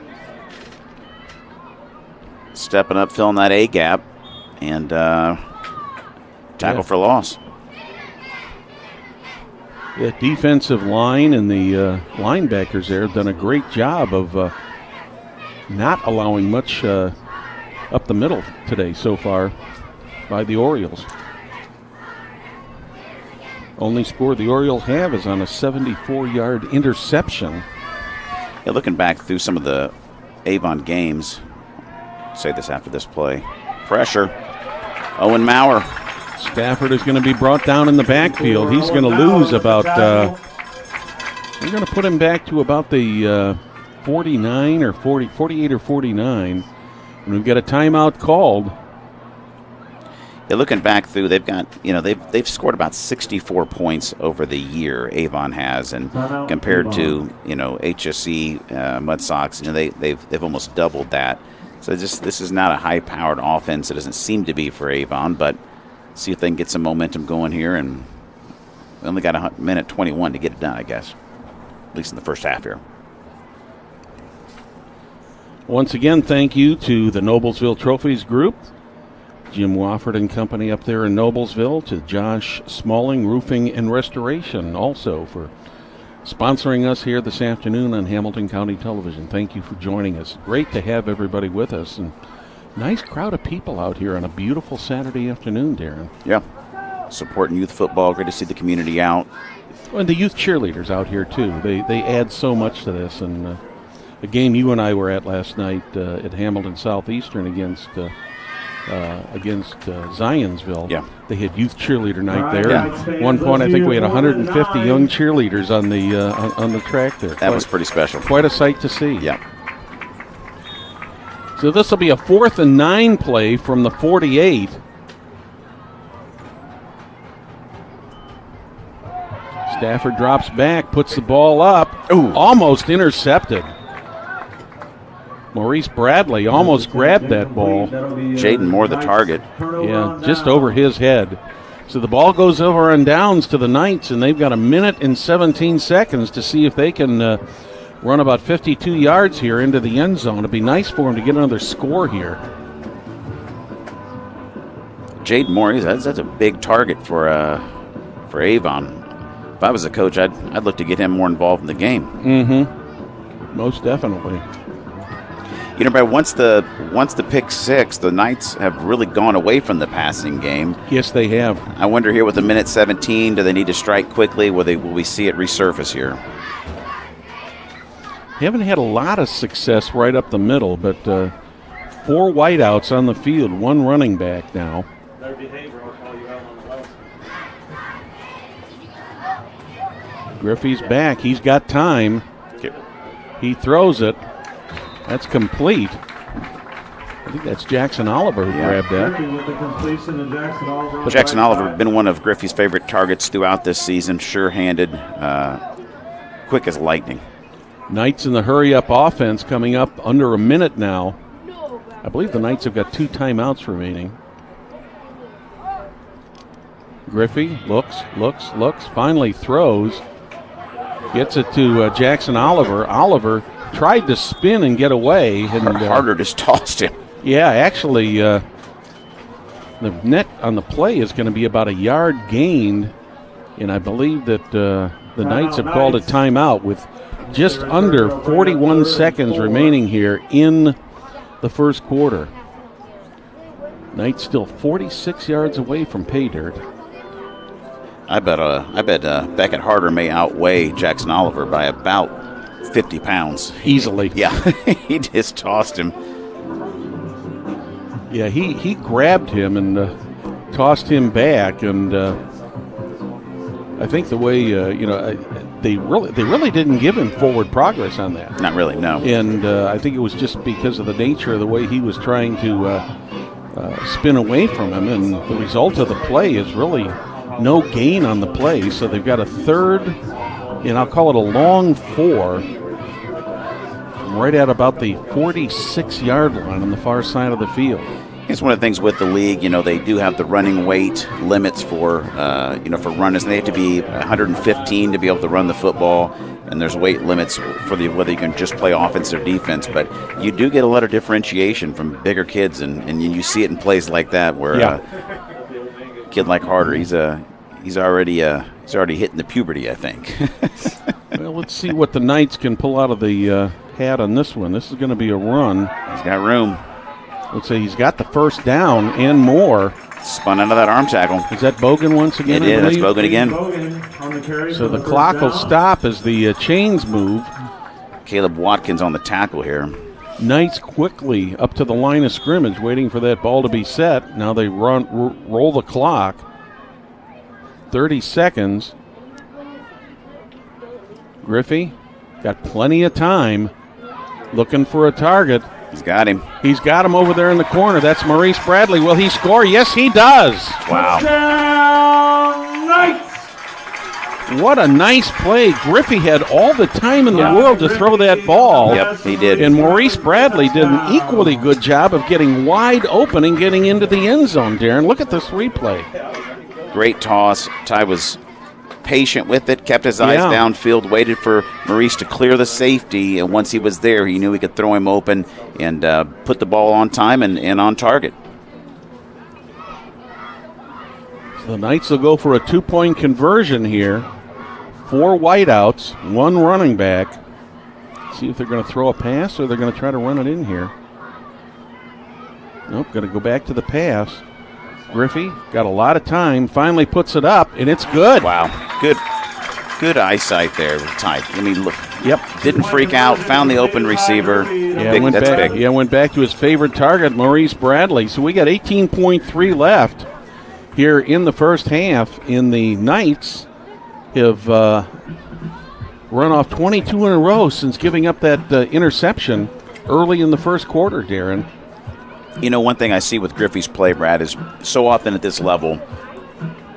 Stepping up, filling that A gap, and tackle for loss. The defensive line and the linebackers there have done a great job of not allowing much up the middle today so far by the Orioles. Only score the Orioles have is on a 74-yard interception. Yeah, looking back through some of the Avon games, I'll say this after this play. Pressure. Owen Maurer. Stafford is going to be brought down in the backfield. He's going to lose about, we're going to put him back to about the 49 or 40, 48 or 49. And we've got a timeout called. Yeah, looking back through, they've got, they've scored about 64 points over the year, Avon has, and compared to, HSC, Mudsock, they've almost doubled that. So this is not a high-powered offense. It doesn't seem to be for Avon, but see if they can get some momentum going here, and we only got a minute 21 to get it done, I guess, at least in the first half here. Once again, thank you to the Noblesville Trophies Group, Jim Wofford and Company up there in Noblesville, to Josh Smalling Roofing and Restoration also for sponsoring us here this afternoon on Hamilton County Television. Thank you for joining us. Great to have everybody with us, and nice crowd of people out here on a beautiful Saturday afternoon, Darren. Yeah, supporting youth football. Great to see the community out. And the youth cheerleaders out here too. They add so much to this, and a game you and I were at last night at Hamilton Southeastern against against Zionsville. Yeah. They had youth cheerleader night there. Yeah. At one point, I think we had 150 young cheerleaders on the track there. That was pretty special. Quite a sight to see. Yeah. So this will be a 4th and 9 play from the 48. Stafford drops back, puts the ball up. Ooh. Almost intercepted. Maurice Bradley almost grabbed that ball. Jaden Moore the target. Yeah, just over his head. So the ball goes over on downs to the Knights, and they've got 1 minute and 17 seconds to see if they can run about 52 yards here into the end zone. It'd be nice for him to get another score here. Jaden Moore, that's a big target for Avon. If I was a coach, I'd look to get him more involved in the game. Mm-hmm. Most definitely. You know, Brad, once the pick six, the Knights have really gone away from the passing game. Yes, they have. I wonder here with the minute 17, do they need to strike quickly? Will we see it resurface here? Haven't had a lot of success right up the middle, but 4 wideouts on the field, 1 running back now. Their behavior will call you out on the left. Griffey's back. He's got time. He throws it. That's complete. I think that's Jackson Oliver who grabbed that. With the completion of Jackson Oliver. Jackson Oliver been one of Griffey's favorite targets throughout this season. Sure-handed, quick as lightning. Knights in the hurry-up offense coming up under a minute now. I believe the Knights have got 2 timeouts remaining. Griffey looks, finally throws. Gets it to Jackson Oliver. Oliver tried to spin and get away. And Harder just tossed him. Yeah, actually, the net on the play is going to be about a yard gained. And I believe that the Knights have called a timeout with just under 41 seconds remaining here in the first quarter. Knights still 46 yards away from pay dirt. I bet Beckett Harder may outweigh Jackson Oliver by about 50 pounds. Easily. Yeah, he just tossed him. Yeah, he grabbed him and tossed him back, and I think the way they really didn't give him forward progress on that. Not really, no. And I think it was just because of the nature of the way he was trying to spin away from him, and the result of the play is really no gain on the play. So they've got a third, and I'll call it a long 4, right at about the 46-yard line on the far side of the field. It's one of the things with the league, they do have the running weight limits for runners. They have to be 115 to be able to run the football, and there's weight limits for whether you can just play offense or defense. But you do get a lot of differentiation from bigger kids, and you see it in plays like that where a kid like Harder, he's already hitting the puberty, I think. Well, let's see what the Knights can pull out of the hat on this one. This is going to be a run. He's got room. Let's say he's got the first down and more. Spun out of that arm tackle. Is that Bogan once again? It is. That's Bogan again. So the clock will stop as the chains move. Caleb Watkins on the tackle here. Knights quickly up to the line of scrimmage, waiting for that ball to be set. Now they roll the clock. 30 seconds. Griffey got plenty of time, looking for a target. He's got him. He's got him over there in the corner. That's Maurice Bradley. Will he score? Yes, he does. Wow. Touchdown, Knights! What a nice play. Griffey had all the time in the world to throw that ball. Yep, he did. And Maurice Bradley did an equally good job of getting wide open and getting into the end zone, Darren. Look at this replay. Great toss. Ty was patient with it, kept his eyes downfield, waited for Maurice to clear the safety, and once he was there, he knew he could throw him open and put the ball on time and on target. So the Knights will go for a 2-point conversion here. 4 wideouts, 1 running back. See if they're going to throw a pass or they're going to try to run it in here. Nope, going to go back to the pass. Griffey got a lot of time, finally puts it up, and it's good. Wow, good eyesight there, Ty. I mean, Yep. Didn't freak out, found the open receiver. Yeah, went back to his favorite target, Maurice Bradley. So we got 18.3 left here in the first half. In the Knights have run off 22 in a row since giving up that interception early in the first quarter, Darren. You know, one thing I see with Griffey's play, Brad, is so often at this level,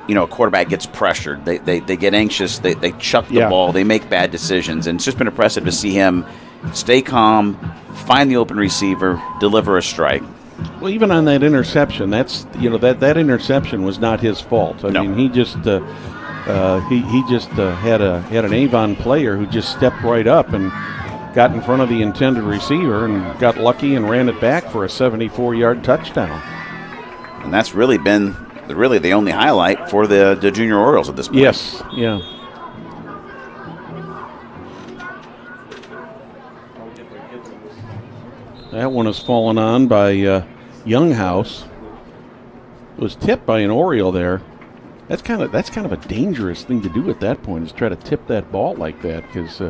you know, a quarterback gets pressured. They get anxious. They chuck the ball. They make bad decisions. And it's just been impressive to see him stay calm, find the open receiver, deliver a strike. Well, even on that interception, that interception was not his fault. I mean, he just had an Avon player who just stepped right up and got in front of the intended receiver and got lucky and ran it back for a 74-yard touchdown. And that's really been the only highlight for the Junior Orioles at this point. Yes, yeah. That one is fallen on by Younghouse. It was tipped by an Oriole there. That's kind of a dangerous thing to do at that point, is try to tip that ball like that, because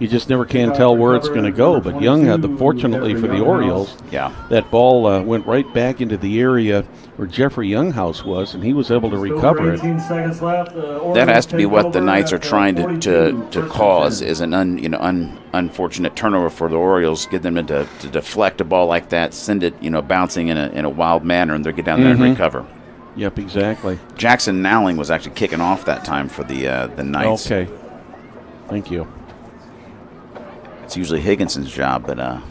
you just never can tell where it's going to go. But Young had fortunately for the Orioles, that ball went right back into the area where Jeffrey Younghouse was, and he was able to recover it. That has to be what the Knights are trying to cause, is an unfortunate turnover for the Orioles, get them to deflect a ball like that, send it bouncing in a wild manner, and they'll get down there and recover. Yep, exactly. Jackson Nowling was actually kicking off that time for the Knights. Okay, thank you. It's usually Higginson's job, but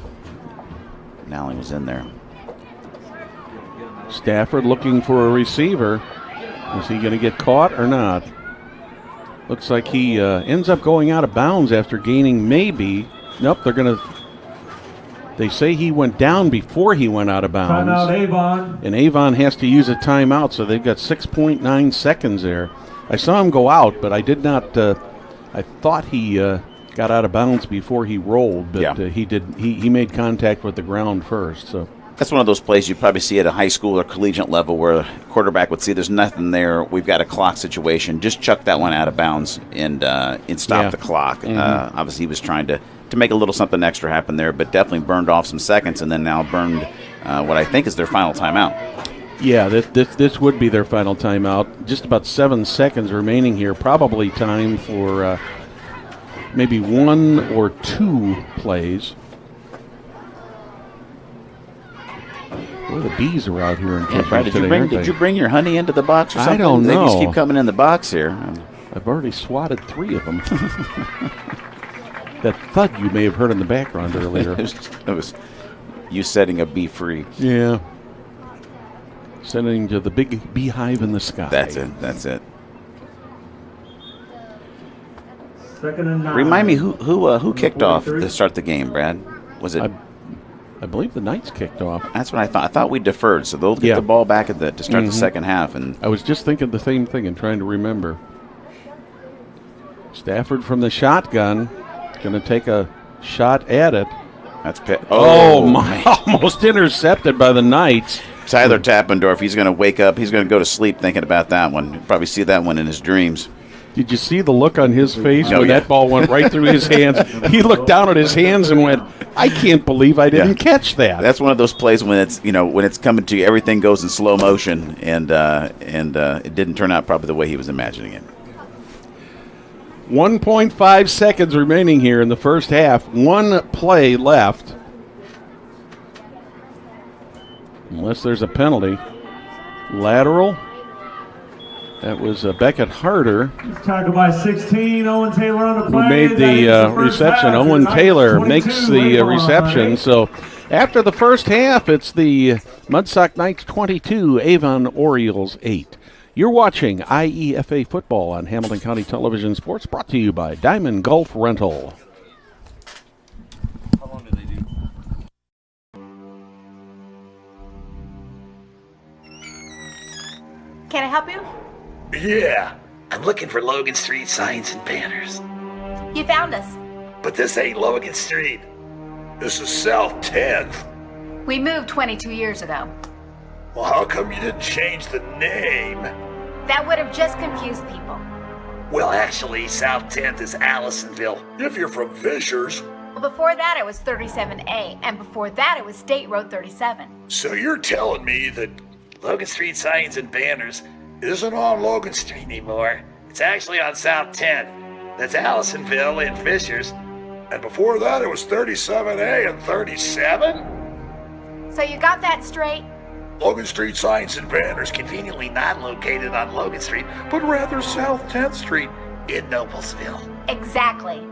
Nowling was in there. Stafford looking for a receiver. Is he going to get caught or not? Looks like he ends up going out of bounds after gaining maybe. Nope, they say he went down before he went out of bounds. Timeout, Avon. And Avon has to use a timeout, so they've got 6.9 seconds there. I saw him go out, but I did not. I thought he got out of bounds before he rolled, but he did. He made contact with the ground first. So that's one of those plays you probably see at a high school or collegiate level where a quarterback would see there's nothing there. We've got a clock situation. Just chuck that one out of bounds and stop the clock. Mm-hmm. Obviously, he was trying to make a little something extra happen there, but definitely burned off some seconds, and then now burned what I think is their final timeout. Yeah, this would be their final timeout. Just about 7 seconds remaining here. Probably time for maybe 1 or 2 plays. Boy, the bees are out here in Fishers today. Did you bring your honey into the box or something? I don't know. They just keep coming in the box here. I've already swatted 3 of them. That thud you may have heard in the background earlier. It was you setting a bee free. Yeah. Sending to the big beehive in the sky. That's it. Second and 9. Remind me who kicked off to start the game, Brad? Was it? I believe the Knights kicked off. That's what I thought. I thought we deferred, so they'll get the ball back to start the second half. And I was just thinking the same thing and trying to remember. Stafford from the shotgun. Going to take a shot at it. That's oh my! Almost intercepted by the Knights. Tyler Tappendorf, he's going to wake up. He's going to go to sleep thinking about that one. He'll probably see that one in his dreams. Did you see the look on his face when that ball went right through his hands? He looked down at his hands and went, "I can't believe I didn't catch that." That's one of those plays when it's coming to you, everything goes in slow motion, and it didn't turn out probably the way he was imagining it. 1.5 seconds remaining here in the first half. 1 play left. Unless there's a penalty. Lateral. That was Beckett Harder. Tackled by 16. Owen Taylor on the play. Who made the reception. Owen Taylor makes the reception. So after the first half, it's the Mudsock Knights 22, Avon Orioles 8. You're watching IEFA football on Hamilton County Television Sports, brought to you by Diamond Gulf Rental. How long do they do? Can I help you? Yeah, I'm looking for Logan Street signs and banners. You found us. But this ain't Logan Street. This is South 10th. We moved 22 years ago. Well, how come you didn't change the name? That would have just confused people. Well, actually, South 10th is Allisonville. If you're from Fishers. Well, before that it was 37A, and before that it was State Road 37. So you're telling me that Logan Street signs and banners isn't on Logan Street anymore? It's actually on South 10th. That's Allisonville and Fishers. And before that it was 37A and 37? So you got that straight? Logan Street signs and banners conveniently not located on Logan Street, but rather South 10th Street in Noblesville. Exactly.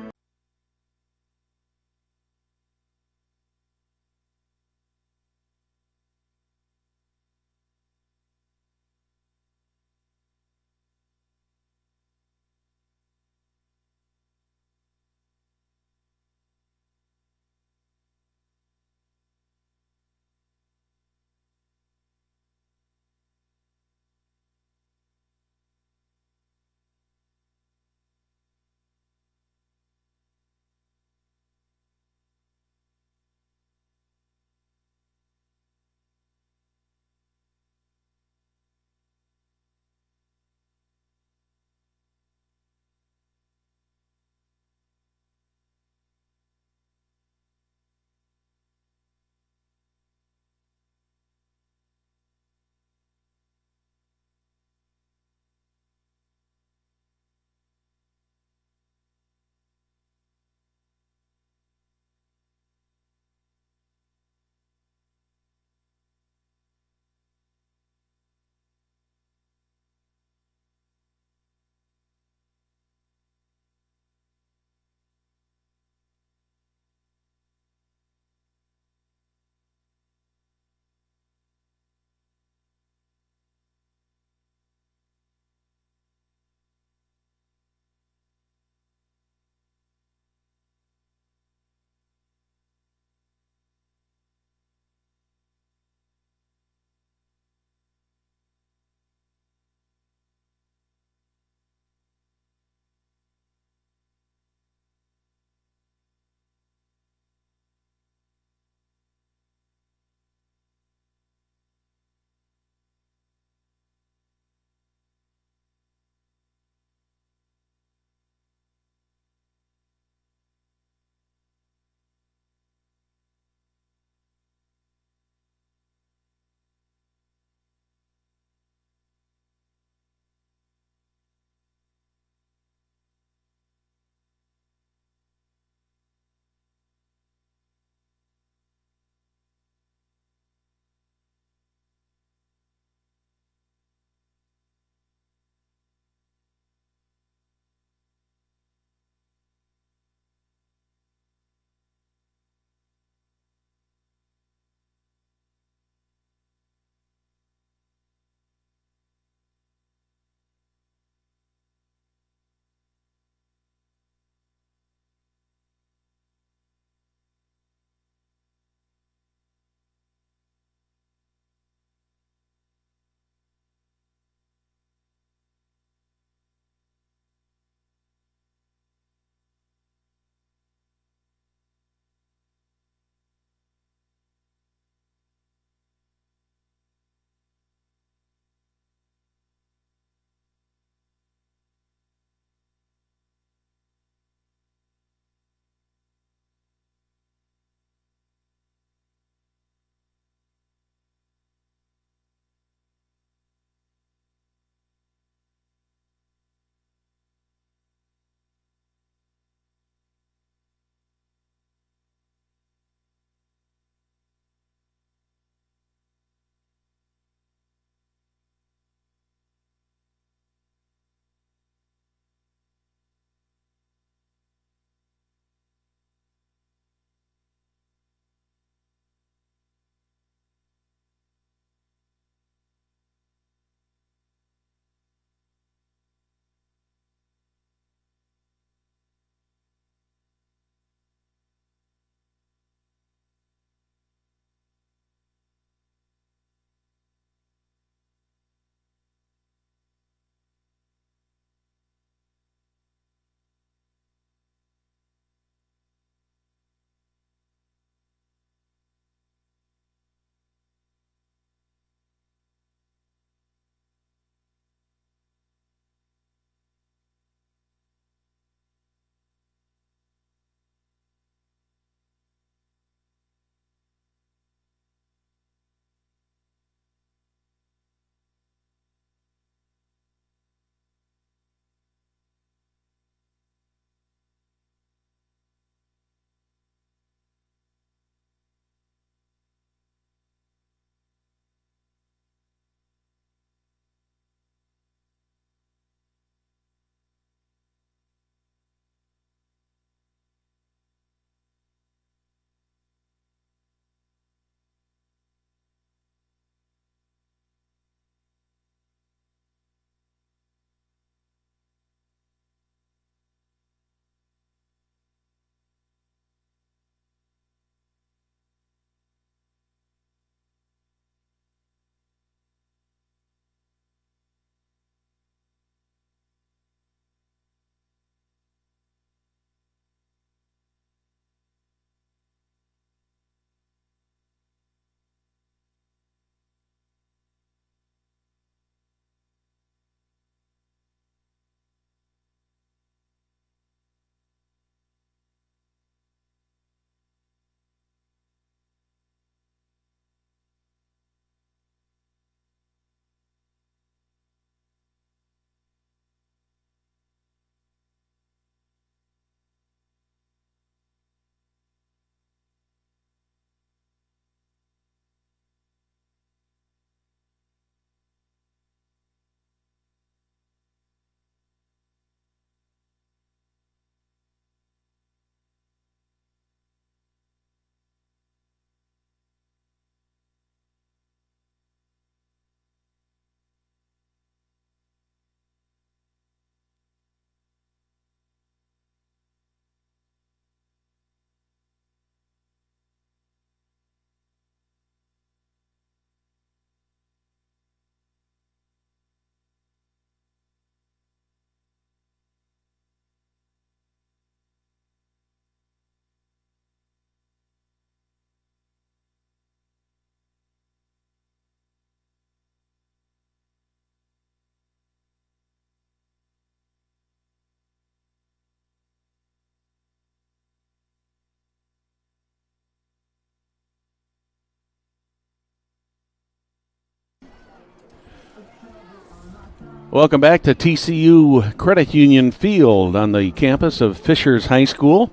Welcome back to TCU Credit Union Field on the campus of Fishers High School.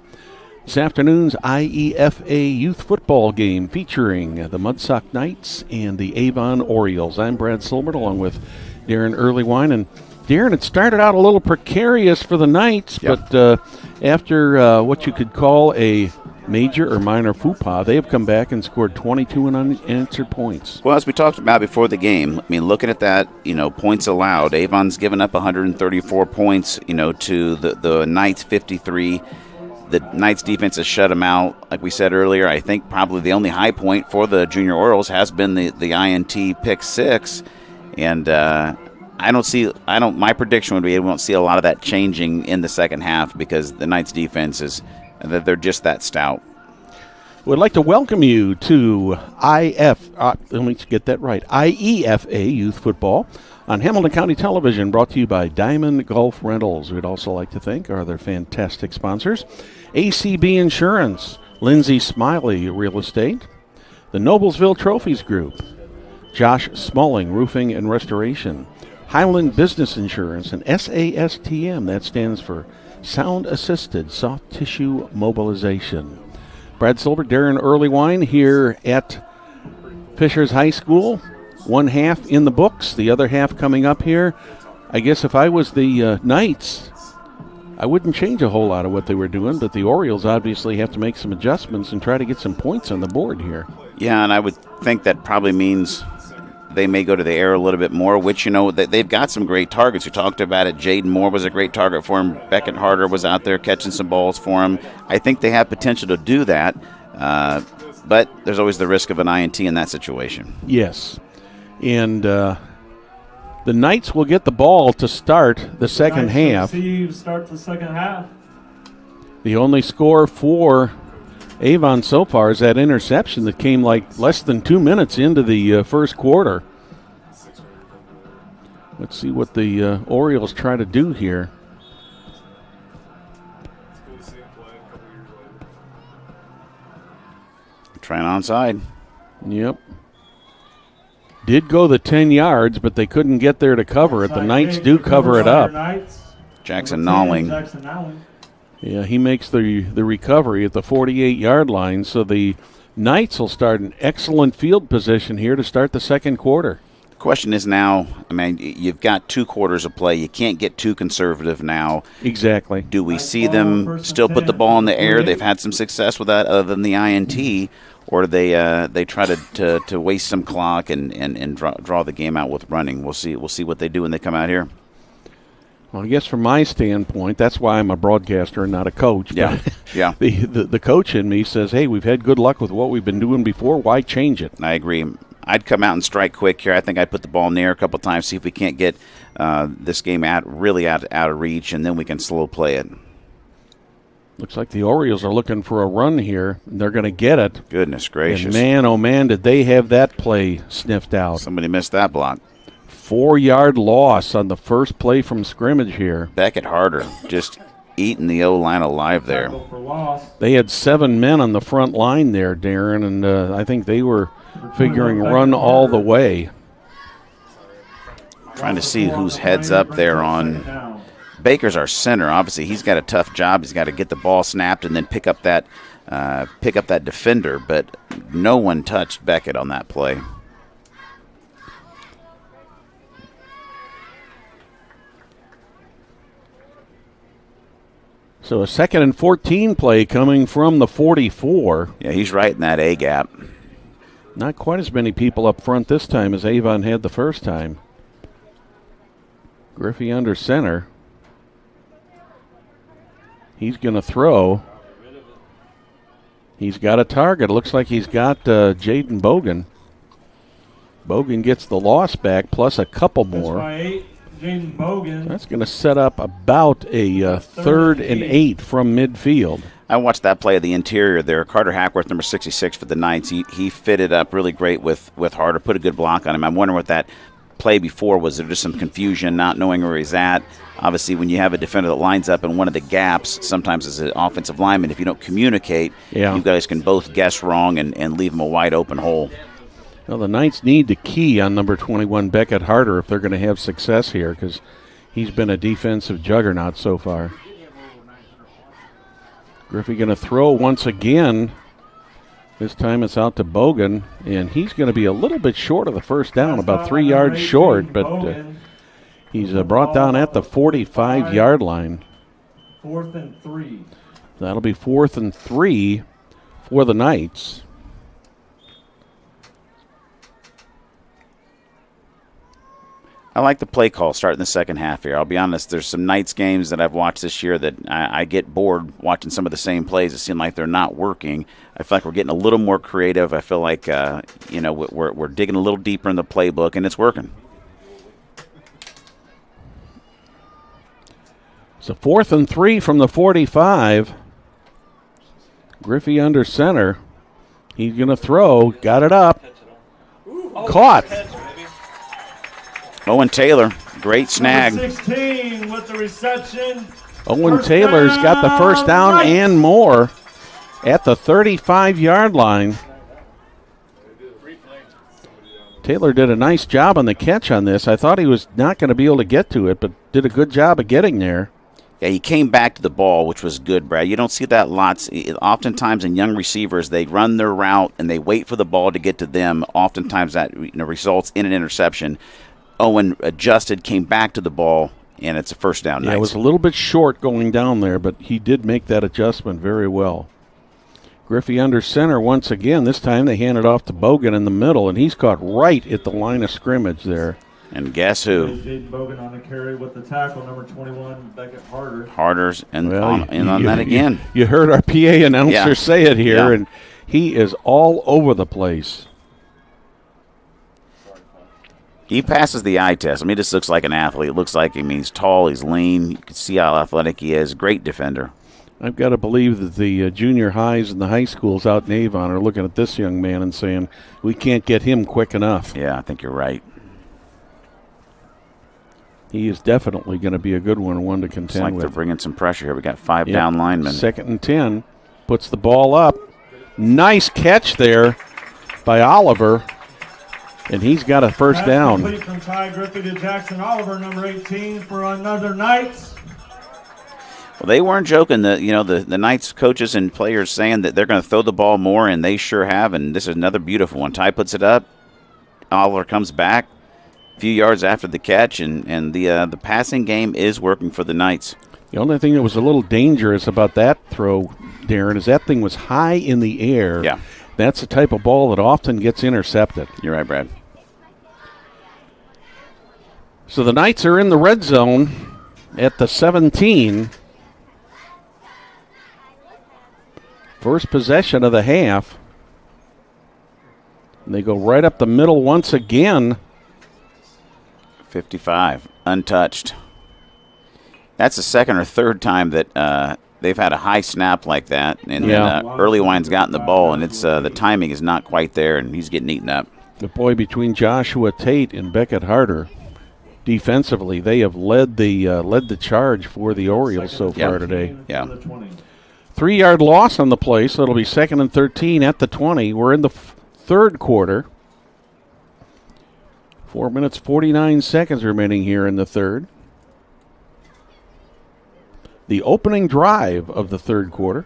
This afternoon's IEFA youth football game featuring the Mudsock Knights and the Avon Orioles. I'm Brad Silbert along with Darren Earlywine. And Darren, it started out a little precarious for the Knights, Yep. but after what you could call a major or minor faux pas, they have come back and scored 22 unanswered points. Well, as we talked about before the game, I mean, looking at that, points allowed, Avon's given up 134 points, to the Knights 53. The Knights defense has shut them out. Like we said earlier, I think probably the only high point for the Junior Orioles has been the INT pick 6. And my prediction would be we won't see a lot of that changing in the second half because the Knights defense they're just that stout. We'd like to welcome you to IEFA Youth Football on Hamilton County Television, brought to you by Diamond Gulf Rentals. We'd also like to thank our other fantastic sponsors, ACB Insurance, Lindsay Smiley Real Estate, the Noblesville Trophies Group, Josh Smalling Roofing and Restoration, Highland Business Insurance, and SASTM, that stands for Sound Assisted Soft Tissue Mobilization. Brad Silbert, Darren Earlywine here at Fishers High School. One half in the books, the other half coming up here. I guess if I was the Knights, I wouldn't change a whole lot of what they were doing, but the Orioles obviously have to make some adjustments and try to get some points on the board here. Yeah, and I would think that probably means they may go to the air a little bit more, which, they've got some great targets. We talked about it. Jaden Moore was a great target for him. Beckett Harder was out there catching some balls for him. I think they have potential to do that, but there's always the risk of an INT in that situation. Yes, and the Knights will get the ball to start the second half. Start the second half. The only score for Avon so far is that interception that came like less than 2 minutes into the first quarter. Let's see what the Orioles try to do here. Trying onside. Yep. Did go the 10 yards, but they couldn't get there to cover it. The Knights do cover it up. Jackson Nolling. Yeah, he makes the recovery at the 48-yard line, so the Knights will start an excellent field position here to start the second quarter. The question is now, you've got 2 quarters of play. You can't get too conservative now. Exactly. Do we see them still put the ball in the air? They've had some success with that other than the INT, or do they try to waste some clock and draw the game out with running? We'll see what they do when they come out here. Well, I guess from my standpoint, that's why I'm a broadcaster and not a coach. Yeah, yeah. The coach in me says, hey, we've had good luck with what we've been doing before. Why change it? I agree. I'd come out and strike quick here. I think I'd put the ball in the air a couple times, see if we can't get this game really out of reach, and then we can slow play it. Looks like the Orioles are looking for a run here. They're going to get it. Goodness gracious. And man, oh man, did they have that play sniffed out. Somebody missed that block. 4-yard loss on the first play from scrimmage here. Beckett Harder just eating the O-line alive there. They had 7 men on the front line there, Darren, and I think they were figuring run all the way. Trying to see whose heads up there on. Baker's our center. Obviously, he's got a tough job. He's got to get the ball snapped and then pick up that defender, but no one touched Beckett on that play. So a 2nd and 14 play coming from the 44. Yeah, he's right in that A gap. Not quite as many people up front this time as Avon had the first time. Griffey under center. He's going to throw. He's got a target. It looks like he's got Jaden Bogan. Bogan gets the loss back plus a couple more. Jaden Bogan. That's going to set up about a 3rd and 8 from midfield. I watched that play of the interior there. Carter Hackworth, number 66 for the Knights. He fitted up really great with Harder, put a good block on him. I'm wondering what that play before was. There just some confusion, not knowing where he's at. Obviously, when you have a defender that lines up in one of the gaps, sometimes as an offensive lineman, if you don't communicate, you guys can both guess wrong and leave him a wide open hole. Well, the Knights need to key on number 21, Beckett Harder, if they're going to have success here, because he's been a defensive juggernaut so far. Griffey going to throw once again. This time it's out to Bogan, and he's going to be a little bit short of the first down, about 3 yards short, but he's brought down at the 45-yard line. 4th and 3. That'll be 4th and 3 for the Knights. I like the play call starting the second half here. I'll be honest, there's some Knights games that I've watched this year that I get bored watching some of the same plays. It seems like they're not working. I feel like we're getting a little more creative. I feel like we're digging a little deeper in the playbook, and it's working. So 4th and 3 from the 45. Griffey under center. He's going to throw. Got it up. Caught. Owen Taylor, great snag. Number 16 with the reception. Owen Taylor's got the first down and more at the 35-yard line. Taylor did a nice job on the catch on this. I thought he was not going to be able to get to it, but did a good job of getting there. Yeah, he came back to the ball, which was good, Brad. You don't see that lots. Oftentimes in young receivers, they run their route and they wait for the ball to get to them. Oftentimes that results in an interception. Owen adjusted, came back to the ball, and it's a first down. Yeah, it was a little bit short going down there, but he did make that adjustment very well. Griffey under center once again. This time they hand it off to Bogan in the middle, and he's caught right at the line of scrimmage there. And guess who? Jaden Bogan on the carry with the tackle, number 21, Beckett Harder. Harder's and on that again. You heard our PA announcer say it here, Yeah. and he is all over the place. He passes the eye test. I mean, he just looks like an athlete. It looks like he's tall, he's lean. You can see how athletic he is. Great defender. I've got to believe that the junior highs and the high schools out in Avon are looking at this young man and saying, we can't get him quick enough. Yeah, I think you're right. He is definitely going to be a good one to contend It's like with. they're bringing some pressure here. We got 5 down linemen. 2nd and 10. Puts the ball up. Nice catch there by Oliver. And he's got a first down. Complete from Ty Griffey to Jackson Oliver, number 18, for another Knights. Well, they weren't joking. The Knights coaches and players saying that they're going to throw the ball more, and they sure have. And this is another beautiful one. Ty puts it up. Oliver comes back a few yards after the catch, and the passing game is working for the Knights. The only thing that was a little dangerous about that throw, Darren, is that thing was high in the air. Yeah. That's the type of ball that often gets intercepted. You're right, Brad. So the Knights are in the red zone at the 17. First possession of the half. And they go right up the middle once again. 55, untouched. That's the second or third time that they've had a high snap like that. And then Early Wine's gotten the ball, and it's the timing is not quite there, and he's getting eaten up. The boy between Joshua Tate and Beckett Harder. Defensively, they have led the charge for the Orioles so far today. Yeah. 3-yard loss on the play, so it'll be 2nd and 13 at the 20. We're in the third quarter. 4 minutes, 49 seconds remaining here in the third. The opening drive of the third quarter.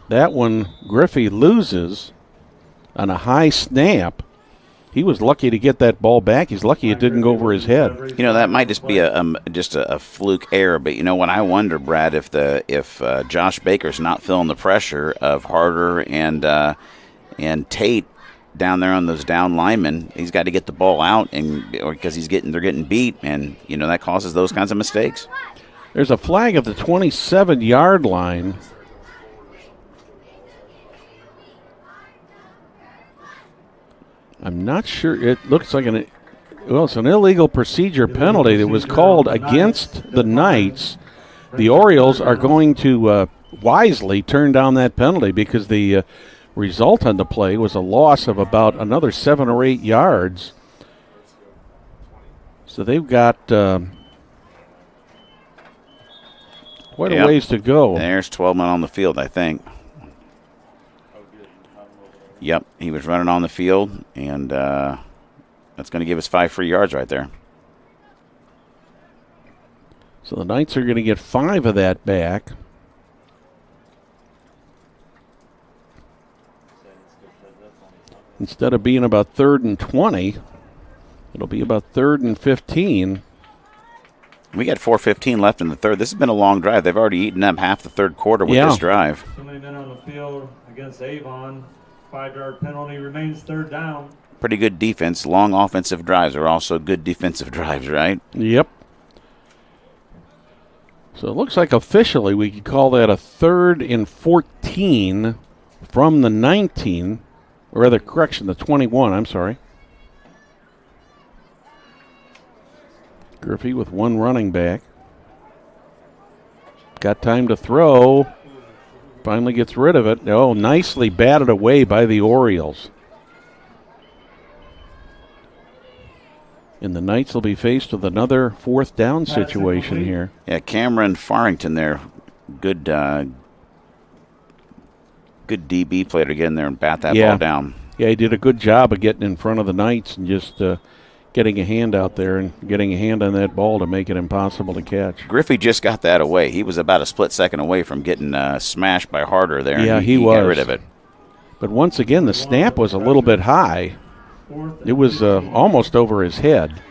That one, Griffey loses on a high snap. He was lucky to get that ball back. He's lucky it didn't go over his head. That might just be a fluke error. But what I wonder, Brad, if Josh Baker's not feeling the pressure of Harder and Tate down there on those down linemen, he's got to get the ball out, because they're getting beat, and that causes those kinds of mistakes. There's a flag at the 27-yard line. I'm not sure. It looks like it's an illegal procedure penalty that was called against the Knights. The Orioles are going to wisely turn down that penalty because the result on the play was a loss of about another 7 or 8 yards. So they've got Quite a ways to go. There's 12 men on the field, I think. Yep, he was running on the field, and that's going to give us 5 free yards right there. So the Knights are going to get 5 of that back. Instead of being about 3rd and 20, it'll be about 3rd and 15. We got 4:15 left in the third. This has been a long drive. They've already eaten up half the third quarter with this drive. Too many men on the field against Avon. 5-yard penalty, remains 3rd down. Pretty good defense. Long offensive drives are also good defensive drives, right? Yep. So it looks like officially we could call that a 3rd and 14 from the 19, or rather, correction, the 21, I'm sorry. Griffey with 1 running back. Got time to throw. Finally gets rid of it. Oh, nicely batted away by the Orioles. And the Knights will be faced with another 4th down situation here. Yeah, Cameron Farrington there. Good good DB player to get in there and bat that ball down. Yeah, he did a good job of getting in front of the Knights and just getting a hand out there and getting a hand on that ball to make it impossible to catch. Griffey just got that away. He was about a split second away from getting smashed by Harder there. Yeah, and he was. Got rid of it. But once again, the snap was a little bit high. It was almost over his head.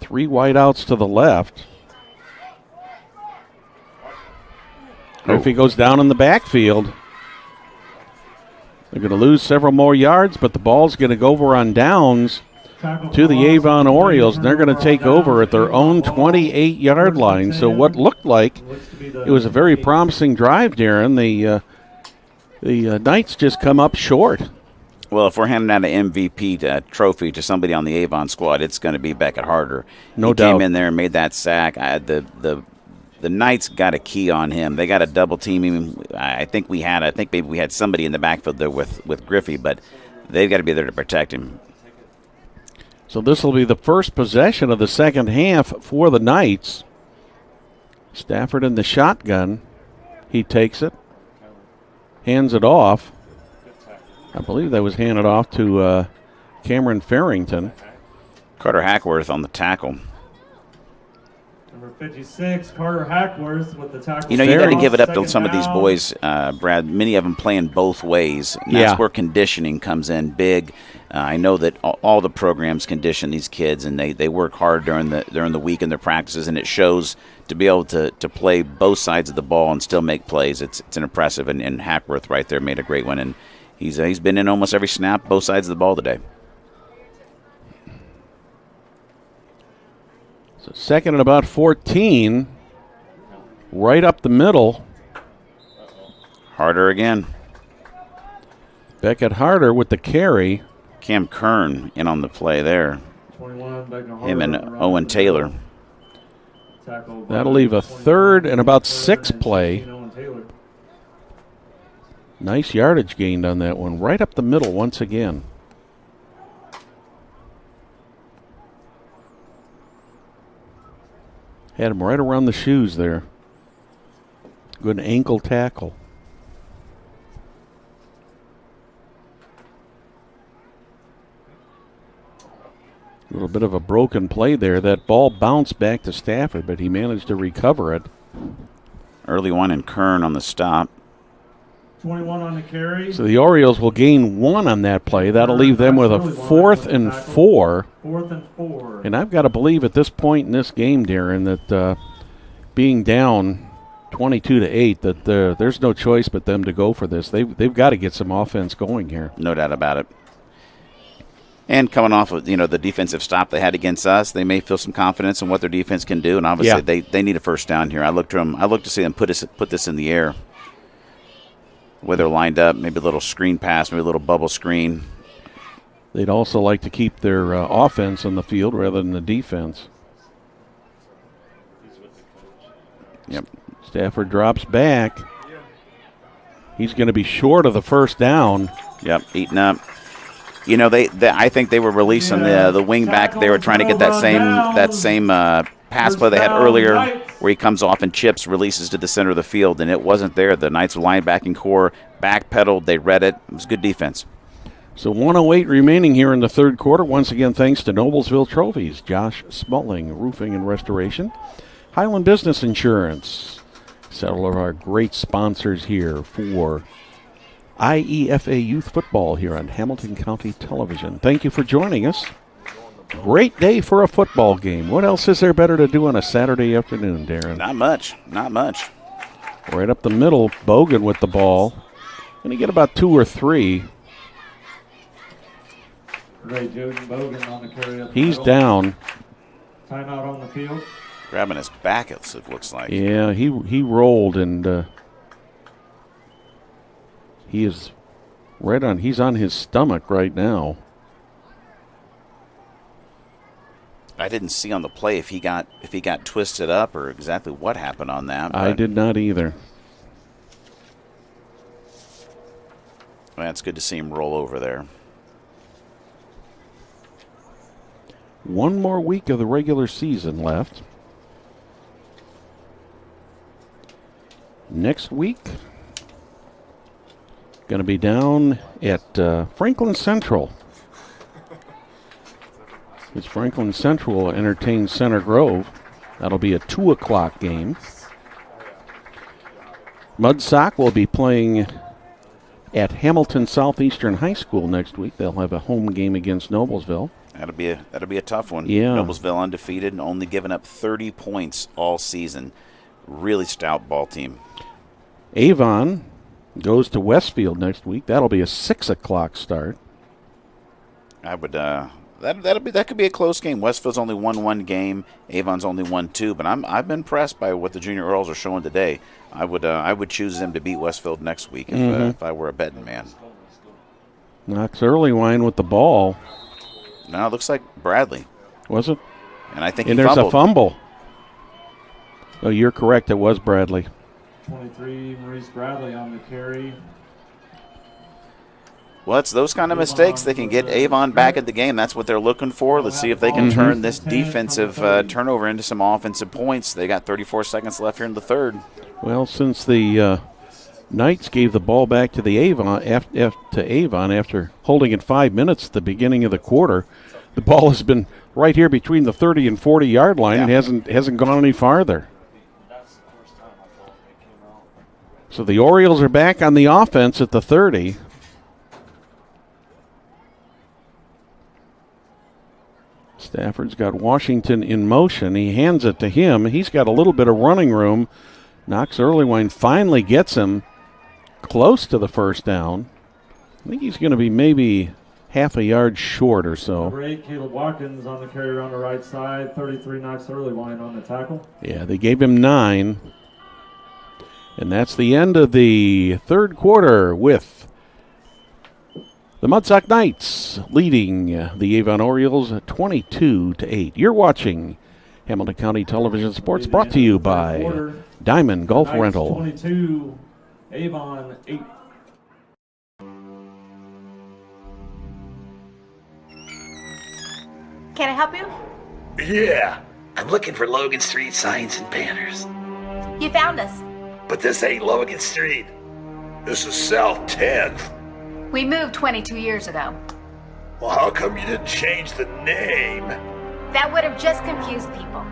3 wideouts to the left. Griffey goes down in the backfield. They're going to lose several more yards, but the ball's going to go over on downs to the Avon Orioles, and they're going to take over at their own 28-yard line. So what looked like it was a very promising drive, Darren. The Knights just come up short. Well, if we're handing out an MVP trophy to somebody on the Avon squad, it's going to be Beckett Harder. No doubt. He came in there and made that sack. The Knights got a key on him. They got a double team him. I think maybe we had somebody in the backfield there with Griffey, but they've got to be there to protect him. So this will be the first possession of the second half for the Knights. Stafford in the shotgun. He takes it, hands it off. I believe that was handed off to Cameron Farrington. Carter Hackworth on the tackle. Number 56, Carter Hackworth with the tackle. You know, you got to give it up to some of these boys, Brad. Many of them playing both ways. And that's where conditioning comes in big. I know that all the programs condition these kids, and they work hard during the week in their practices, and it shows to be able to play both sides of the ball and still make plays. It's an impressive, and Hackworth right there made a great one, and he's been in almost every snap, both sides of the ball today. So second and about 14, right up the middle. Harder again. Beckett Harder with the carry. Cam Kern in on the play there. 21, him and Owen Taylor. That'll leave a 3rd and about 6 play. Nice yardage gained on that one. Right up the middle once again. Had him right around the shoes there. Good ankle tackle. A little bit of a broken play there. That ball bounced back to Stafford, but he managed to recover it. Early one and Kern on the stop. 21 on the carry. So the Orioles will gain 1 on that play. That'll leave them with a 4th and 4. 4th and 4. And I've got to believe at this point in this game, Darren, that being down 22-8, that there's no choice but them to go for this. They've got to get some offense going here. No doubt about it. And coming off of the defensive stop they had against us, they may feel some confidence in what their defense can do. And obviously they need a first down here. I look to see them put this in the air. Where they're lined up, maybe a little screen pass, maybe a little bubble screen. They'd also like to keep their offense on the field rather than the defense. Yep. Stafford drops back. He's going to be short of the first down. Yep, eating up. I think they were releasing the wing back. They were trying to get that same pass play they had earlier where he comes off and chips, releases to the center of the field, and it wasn't there. The Knights linebacking core backpedaled. They read it. It was good defense. So 1:08 remaining here in the third quarter. Once again, thanks to Noblesville Trophies, Josh Smalling, Roofing and Restoration, Highland Business Insurance, several of our great sponsors here for IEFA Youth Football here on Hamilton County Television. Thank you for joining us. Great day for a football game. What else is there better to do on a Saturday afternoon, Darren? Not much. Not much. Right up the middle, Bogan with the ball. Going to get about 2 or 3. Great, Joden Bogan on the carry up the He's middle. Down. Timeout on the field. Grabbing his back, it looks like. Yeah, he rolled, and he is right on. He's on his stomach right now. I didn't see on the play if he got twisted up or exactly what happened on that. I did not either. Well, it's good to see him roll over there. One more week of the regular season left. Next week, going to be down at Franklin Central. It's Franklin Central will entertain Center Grove. That'll be a 2 o'clock game. Mudsock will be playing at Hamilton Southeastern High School next week. They'll have a home game against Noblesville. That'll be a tough one. Yeah. Noblesville undefeated and only giving up 30 points all season. Really stout ball team. Avon goes to Westfield next week. That'll be a 6 o'clock start. I would that could be a close game. Westfield's only won 1 game. Avon's only won 2. But I've been impressed by what the Junior Earls are showing today. I would choose them to beat Westfield next week if I were a betting man. Knox Earlywine with the ball. No, it looks like Bradley. Was it? And I think And he there's fumbled. a fumble. Oh, you're correct. It was Bradley. 23, Maurice Bradley on the carry. Well, it's those kind of mistakes that can get Avon back at the game. That's what they're looking for. Let's see if they can turn this defensive turnover into some offensive points. They got 34 seconds left here in the third. Well, since the Knights gave the ball back to the Avon after holding it 5 minutes at the beginning of the quarter, the ball has been right here between the 30 and 40 yard line and hasn't gone any farther. So the Orioles are back on the offense at the 30. Stafford's got Washington in motion. He hands it to him. He's got a little bit of running room. Knox Earlywine finally gets him close to the first down. I think he's going to be maybe half a yard short or so. Number 8, Caleb Watkins on the carry on the right side. 33, Knox Earlywine on the tackle. Yeah, they gave him 9. And that's the end of the third quarter with the Mudsock Knights leading the Avon Orioles 22-8. You're watching Hamilton County Television Sports, brought to you by Diamond Golf Knights Rental. 22, Avon 8. Can I help you? Yeah, I'm looking for Logan Street signs and banners. You found us. But this ain't Logan Street. This is South 10th. We moved 22 years ago. Well, how come you didn't change the name? That would have just confused people.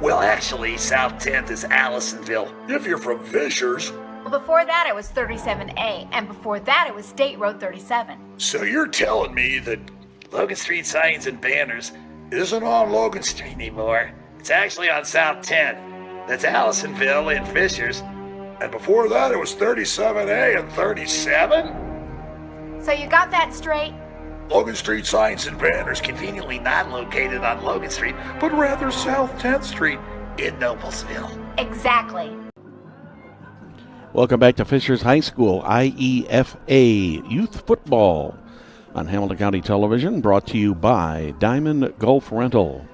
Well, actually, South 10th is Allisonville, if you're from Fishers. Well, before that it was 37A, and before that it was State Road 37. So you're telling me that Logan Street signs and banners isn't on Logan Street anymore. It's actually on South 10th. That's Allisonville and Fishers. And before that, it was 37A and 37? So you got that straight? Logan Street signs and banners conveniently not located on Logan Street, but rather South 10th Street in Noblesville. Exactly. Welcome back to Fishers High School, IEFA Youth Football on Hamilton County Television, brought to you by Diamond Golf Rental.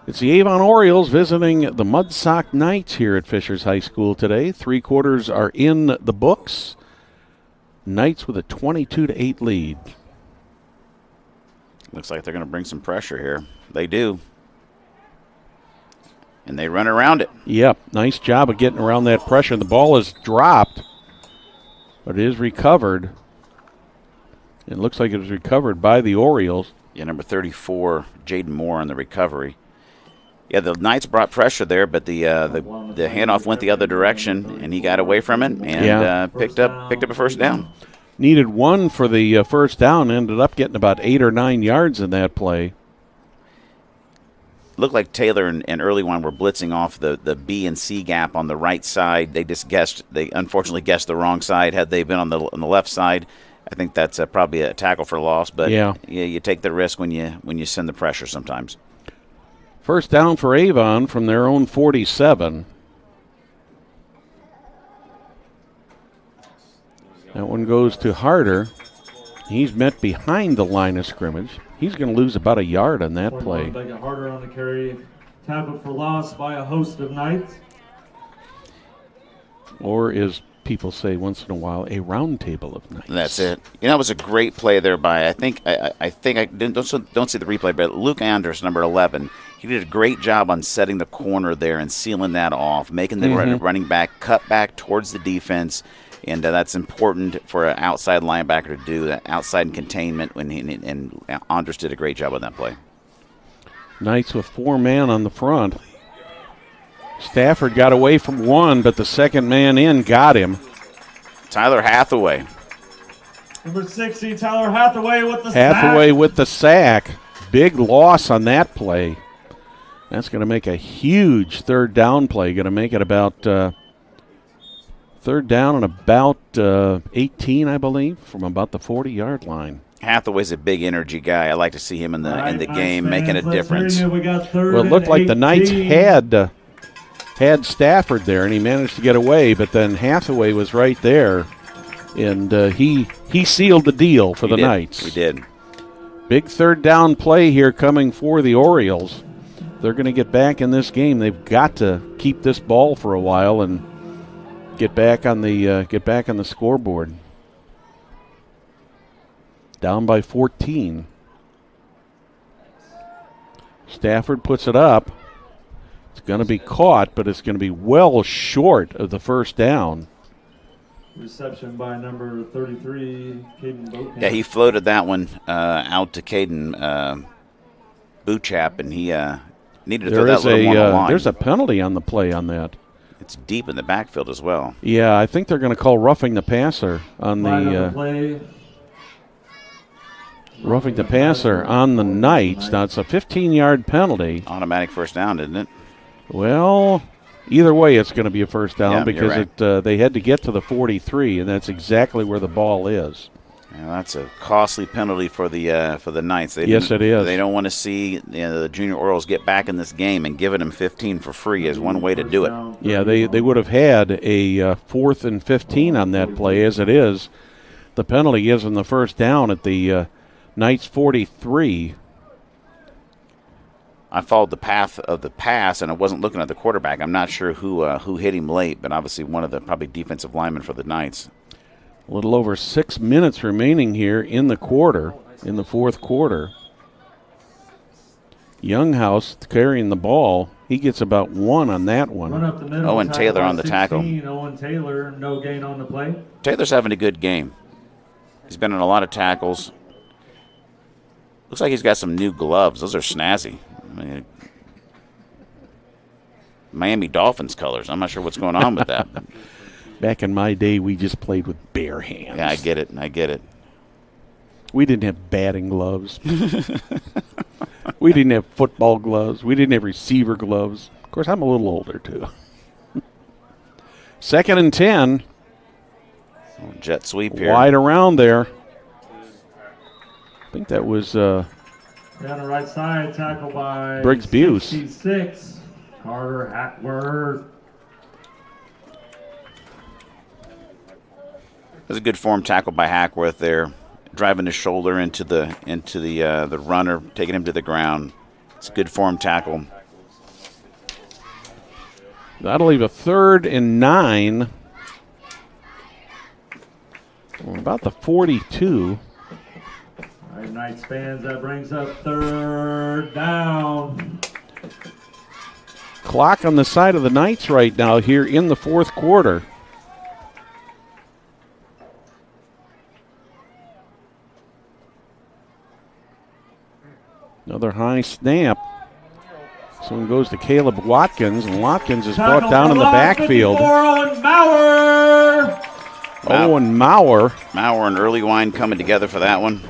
It's the Avon Orioles visiting the Mudsock Knights here at Fishers High School today. 3 quarters are in the books. Knights with a 22-8 lead. Looks like they're going to bring some pressure here. They do. and they run around it. Yep, nice job of getting around that pressure. The ball is dropped, but it is recovered. It looks like it was recovered by the Orioles. Yeah, number 34, Jaden Moore on the recovery. Yeah, the Knights brought pressure there, but the handoff went the other direction, and he got away from it and picked up a first down. Needed one for the first down, ended up getting about 8 or 9 yards in that play. Looked like Taylor and early one were blitzing off the B and C gap on the right side. They unfortunately guessed the wrong side. Had they been on the left side, I think that's probably a tackle for loss. But you take the risk when you send the pressure sometimes. First down for Avon from their own 47. That one goes to Harder. He's met behind the line of scrimmage. He's going to lose about a yard on that play. Harder on the carry. Tackle for loss by a host of Knights. Or, as people say once in a while, a round table of Knights. That's it. It was a great play there by, I think I don't see the replay, but Luke Anders, number 11, he did a great job on setting the corner there and sealing that off, making the running back cut back towards the defense. And that's important for an outside linebacker to do, that outside containment, and Anders did a great job on that play. Knights with 4-man on the front. Stafford got away from one, but the second man in got him. Tyler Hathaway. Number 60, Tyler Hathaway with the Hathaway sack. with the sack. Big loss on that play. That's going to make a huge third down play. Going to make it about third down and about 18, I believe, from about the 40-yard line. Hathaway's a big energy guy. I like to see him in the game making a difference. Well, it looked like the Knights had Stafford there, and he managed to get away, but then Hathaway was right there, and he sealed the deal for the Knights. We did. Big third down play here coming for the Orioles. They're going to get back in this game. They've got to keep this ball for a while and get back on the scoreboard. Down by 14. Stafford puts it up. It's going to be caught, but it's going to be well short of the first down. Reception by number 33, Caden Boatkamp. Yeah, he floated that one out to Caden Boochap, and he needed to throw that little one on the line. There's a penalty on the play on that. It's deep in the backfield as well. Yeah, I think they're going to call roughing the passer on roughing the passer on the Knights. Now, it's a 15-yard penalty. Automatic first down, isn't it? Well, either way, it's going to be a first down because right. They had to get to the 43, and that's exactly where the ball is. Yeah, that's a costly penalty for the Knights. Yes, it is. They don't want to see the Junior Orioles get back in this game, and giving them 15 for free is one way to do it. Yeah, they would have had a 4th and 15 on that play. As it is, the penalty gives them the first down at the Knights 43. I followed the path of the pass, and I wasn't looking at the quarterback. I'm not sure who hit him late, but obviously one of the probably defensive linemen for the Knights. A little over 6 minutes remaining here in the fourth quarter. Younghouse carrying the ball. He gets about 1 on that one. Owen Taylor on the tackle. Owen Taylor, no gain on the play. Taylor's having a good game. He's been in a lot of tackles. Looks like he's got some new gloves. Those are snazzy. I mean, Miami Dolphins colors. I'm not sure what's going on with that. Back in my day, we just played with bare hands. Yeah, I get it. We didn't have batting gloves. We didn't have football gloves. We didn't have receiver gloves. Of course, I'm a little older, too. 2nd and 10. Jet sweep here. Wide around there. I think that was down the right side, tackle by Briggs Buse. 66, Carter Hackworth. That's a good form tackle by Hackworth there, driving his shoulder into the runner, taking him to the ground. It's a good form tackle. That'll leave a 3rd and 9. About the 42. All right, Knights fans, that brings up 3rd down. Clock on the side of the Knights right now here in the fourth quarter. Another high snap. This one goes to Caleb Watkins, and Watkins is brought down in the backfield. Owen Maurer. Owen Maurer. Maurer and Earlywine coming together for that one.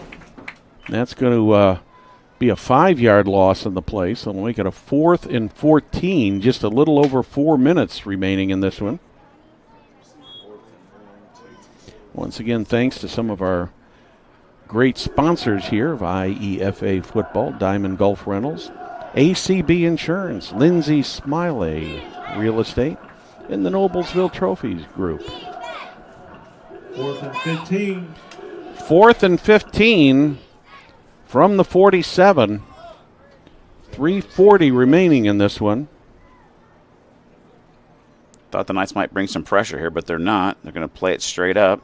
That's going to be a 5-yard loss in the play, so we'll make it a 4th and 14, just a little over 4 minutes remaining in this one. Once again, thanks to some of our great sponsors here of IEFA Football, Diamond Gulf Rentals, ACB Insurance, Lindsay Smiley Real Estate, and the Noblesville Trophies Group. 4th and 15. 4th and 15 from the 47. 3:40 remaining in this one. Thought the Knights might bring some pressure here, but they're not. They're going to play it straight up.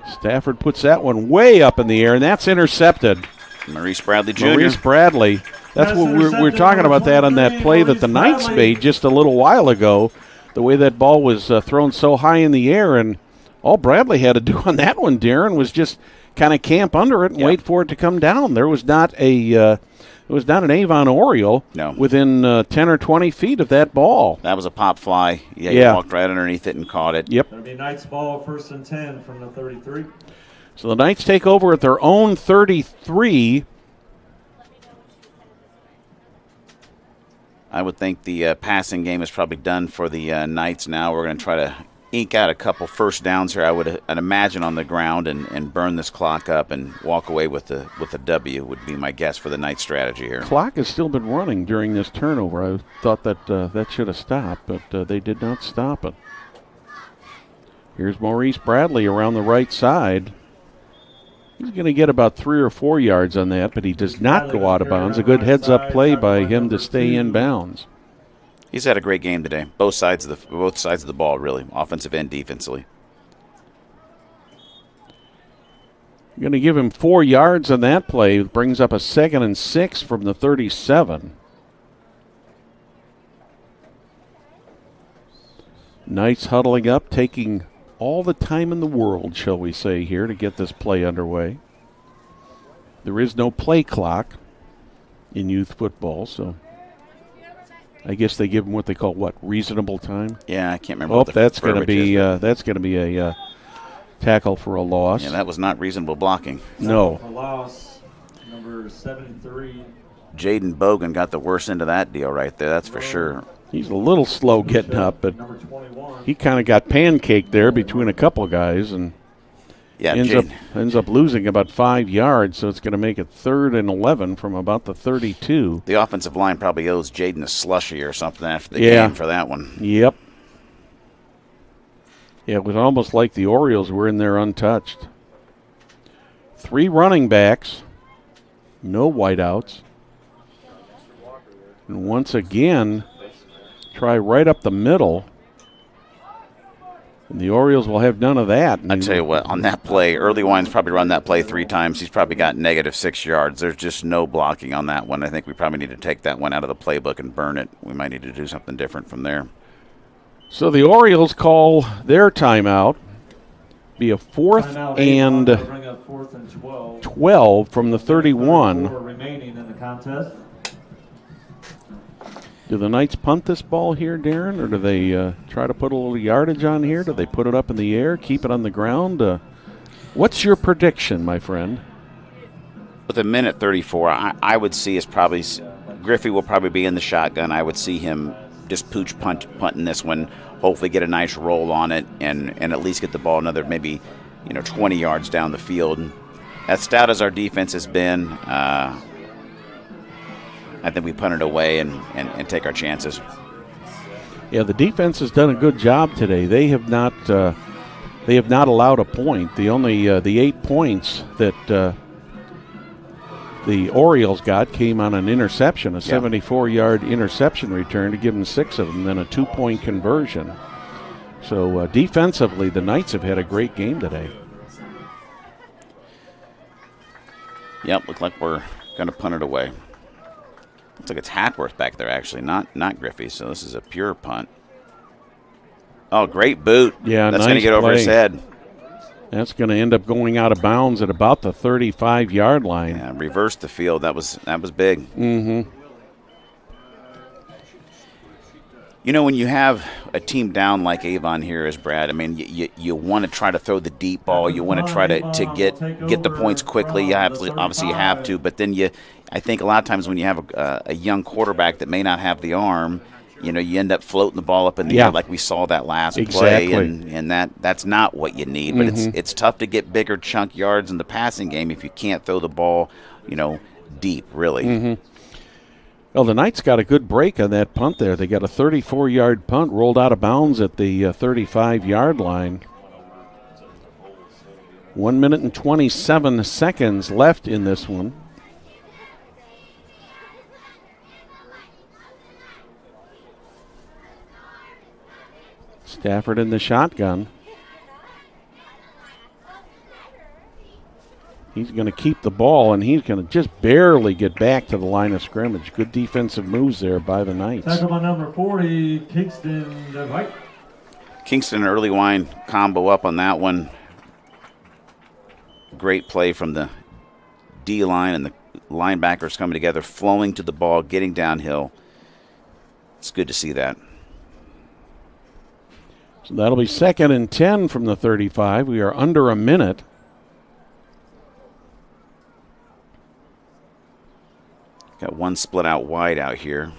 Stafford puts that one way up in the air, and that's intercepted. Maurice Bradley Jr. Maurice Bradley. That's what we're talking about that on that play that the Knights made just a little while ago. The way that ball was thrown so high in the air, and all Bradley had to do on that one, Darren, was just kind of camp under it and wait for it to come down. There was not an Avon Oriole within 10 or 20 feet of that ball. That was a pop fly. Yeah, he walked right underneath it and caught it. Yep. That'll be Knights ball, 1st and 10 from the 33. So the Knights take over at their own 33. I would think the passing game is probably done for the Knights now. We're going to try to ink out a couple first downs here, I'd imagine, on the ground and burn this clock up and walk away with a W would be my guess for the Knights strategy here. Clock has still been running during this turnover. I thought that that should have stopped, but they did not stop it. Here's Maurice Bradley around the right side. He's going to get about 3 or 4 yards on that, but he does not go out of bounds. A good heads-up play by him to stay in bounds. He's had a great game today. Both sides of the ball, really, offensive and defensively. Going to give him 4 yards on that play. Brings up a 2nd and 6 from the 37. Knights huddling up, taking all the time in the world, shall we say, here to get this play underway. There is no play clock in youth football, so I guess they give them what they call reasonable time. Yeah, I can't remember. Oh, that's going to be a tackle for a loss. Yeah, that was not reasonable blocking. No. For loss, number 73. Jaden Bogan got the worst end of that deal right there. That's for sure. He's a little slow getting up, but he kind of got pancaked there between a couple of guys, and ends up losing about 5 yards, so it's going to make it 3rd and 11 from about the 32. The offensive line probably owes Jaden a slushy or something after the game for that one. Yep. Yeah, it was almost like the Orioles were in there untouched. 3 running backs, no wideouts. And once again, try right up the middle. And the Orioles will have none of that. I tell you what, on that play, Earlywine's probably run that play 3 times. He's probably got -6 yards. There's just no blocking on that one. I think we probably need to take that one out of the playbook and burn it. We might need to do something different from there. So the Orioles call their timeout. Be a 4th and 12 from the 31. Remaining in the contest. Do the Knights punt this ball here, Darren, or do they try to put a little yardage on here? Do they put it up in the air, keep it on the ground? What's your prediction, my friend? With a minute 34, I would see is probably Griffey will probably be in the shotgun. I would see him just pooch punting this one, hopefully get a nice roll on it, and at least get the ball another maybe 20 yards down the field. As stout as our defense has been, I think we punt it away and take our chances. Yeah, the defense has done a good job today. They have not allowed a point. The only the 8 points that the Orioles got came on an interception, a 74-yard interception return to give them 6 of them, then a 2-point conversion. So defensively, the Knights have had a great game today. Yep, look like we're going to punt it away. Looks like it's Hackworth back there, actually, not Griffey. So this is a pure punt. Oh, great boot. Yeah, that's nice going to get over play. his head. That's going to end up going out of bounds at about the 35-yard line. Yeah, reversed the field. That was big. Mm-hmm. You know, when you have a team down like Avon here is, Brad, I mean, you want to try to throw the deep ball. You want to try to get the points quickly. You have to, obviously you have to, but then I think a lot of times when you have a young quarterback that may not have the arm, you know, you end up floating the ball up in the air like we saw that last play, and that's not what you need. But it's tough to get bigger chunk yards in the passing game if you can't throw the ball, you know, deep, really. Mm-hmm. Well, the Knights got a good break on that punt there. They got a 34-yard punt rolled out of bounds at the 35-yard line. 1 minute and 27 seconds left in this one. Stafford in the shotgun. He's going to keep the ball, and he's going to just barely get back to the line of scrimmage. Good defensive moves there by the Knights. Tackle by number 40, Kingston DeVite. Kingston early line combo up on that one. Great play from the D-line and the linebackers coming together, flowing to the ball, getting downhill. It's good to see that. So that'll be 2nd and 10 from the 35. We are under a minute. Got one split out wide out here.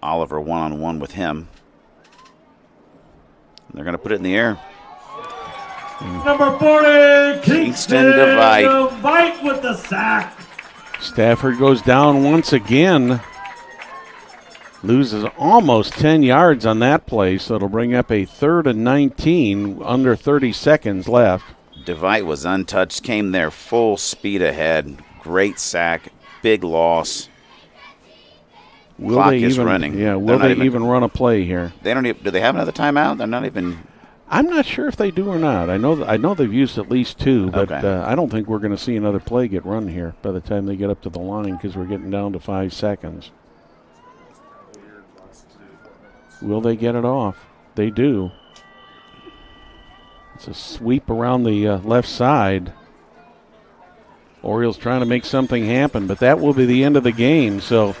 Oliver one-on-one with him. And they're going to put it in the air. Number 40, Kingston DeVite. DeVite with the sack. Stafford goes down once again. Loses almost 10 yards on that play, so it'll bring up a 3rd and 19, under 30 seconds left. DeVite was untouched, came there full speed ahead. Great sack. Big loss. Will they even running? Yeah, will they even run a play here? They don't even, do they have another timeout? They're not even. I'm not sure if they do or not. I know they've used at least 2, but I don't think we're going to see another play get run here by the time they get up to the line because we're getting down to 5 seconds. Will they get it off? They do. It's a sweep around the left side. Orioles trying to make something happen, but that will be the end of the game. So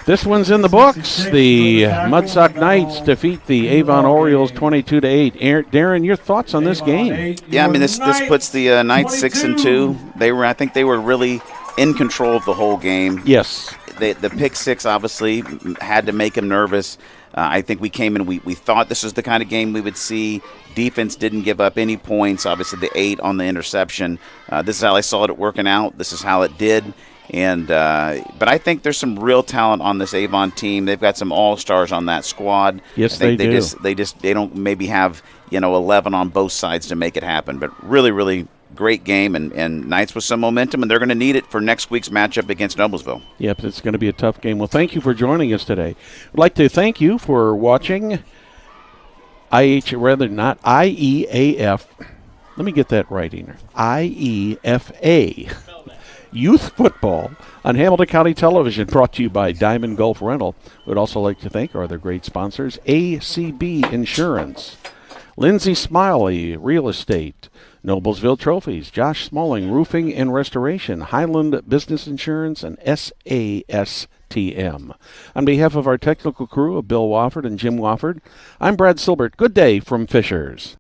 this one's in the books. The Mudsock Knights defeat the Avon Orioles 22-8. Darren, your thoughts on this game? Yeah, I mean this puts the Knights 6-2. I think they were really in control of the whole game. Yes. The pick six obviously had to make him nervous. I think we came in, we thought this was the kind of game we would see. Defense didn't give up any points. Obviously, the 8 on the interception. This is how I saw it working out. This is how it did. And but I think there's some real talent on this Avon team. They've got some all-stars on that squad. Yes, they do. They don't maybe have 11 on both sides to make it happen. But really, really great game, and Knights with some momentum, and they're going to need it for next week's matchup against Noblesville. Yep, it's going to be a tough game. Well, thank you for joining us today. I'd like to thank you for watching IEAF. Let me get that right, Ener. IEFA Youth Football on Hamilton County Television, brought to you by Diamond Gulf Rental. We'd also like to thank our other great sponsors, ACB Insurance, Lindsay Smiley Real Estate, Noblesville Trophies, Josh Smalling Roofing and Restoration, Highland Business Insurance, and SASTM. On behalf of our technical crew of Bill Wofford and Jim Wofford, I'm Brad Silbert. Good day from Fishers.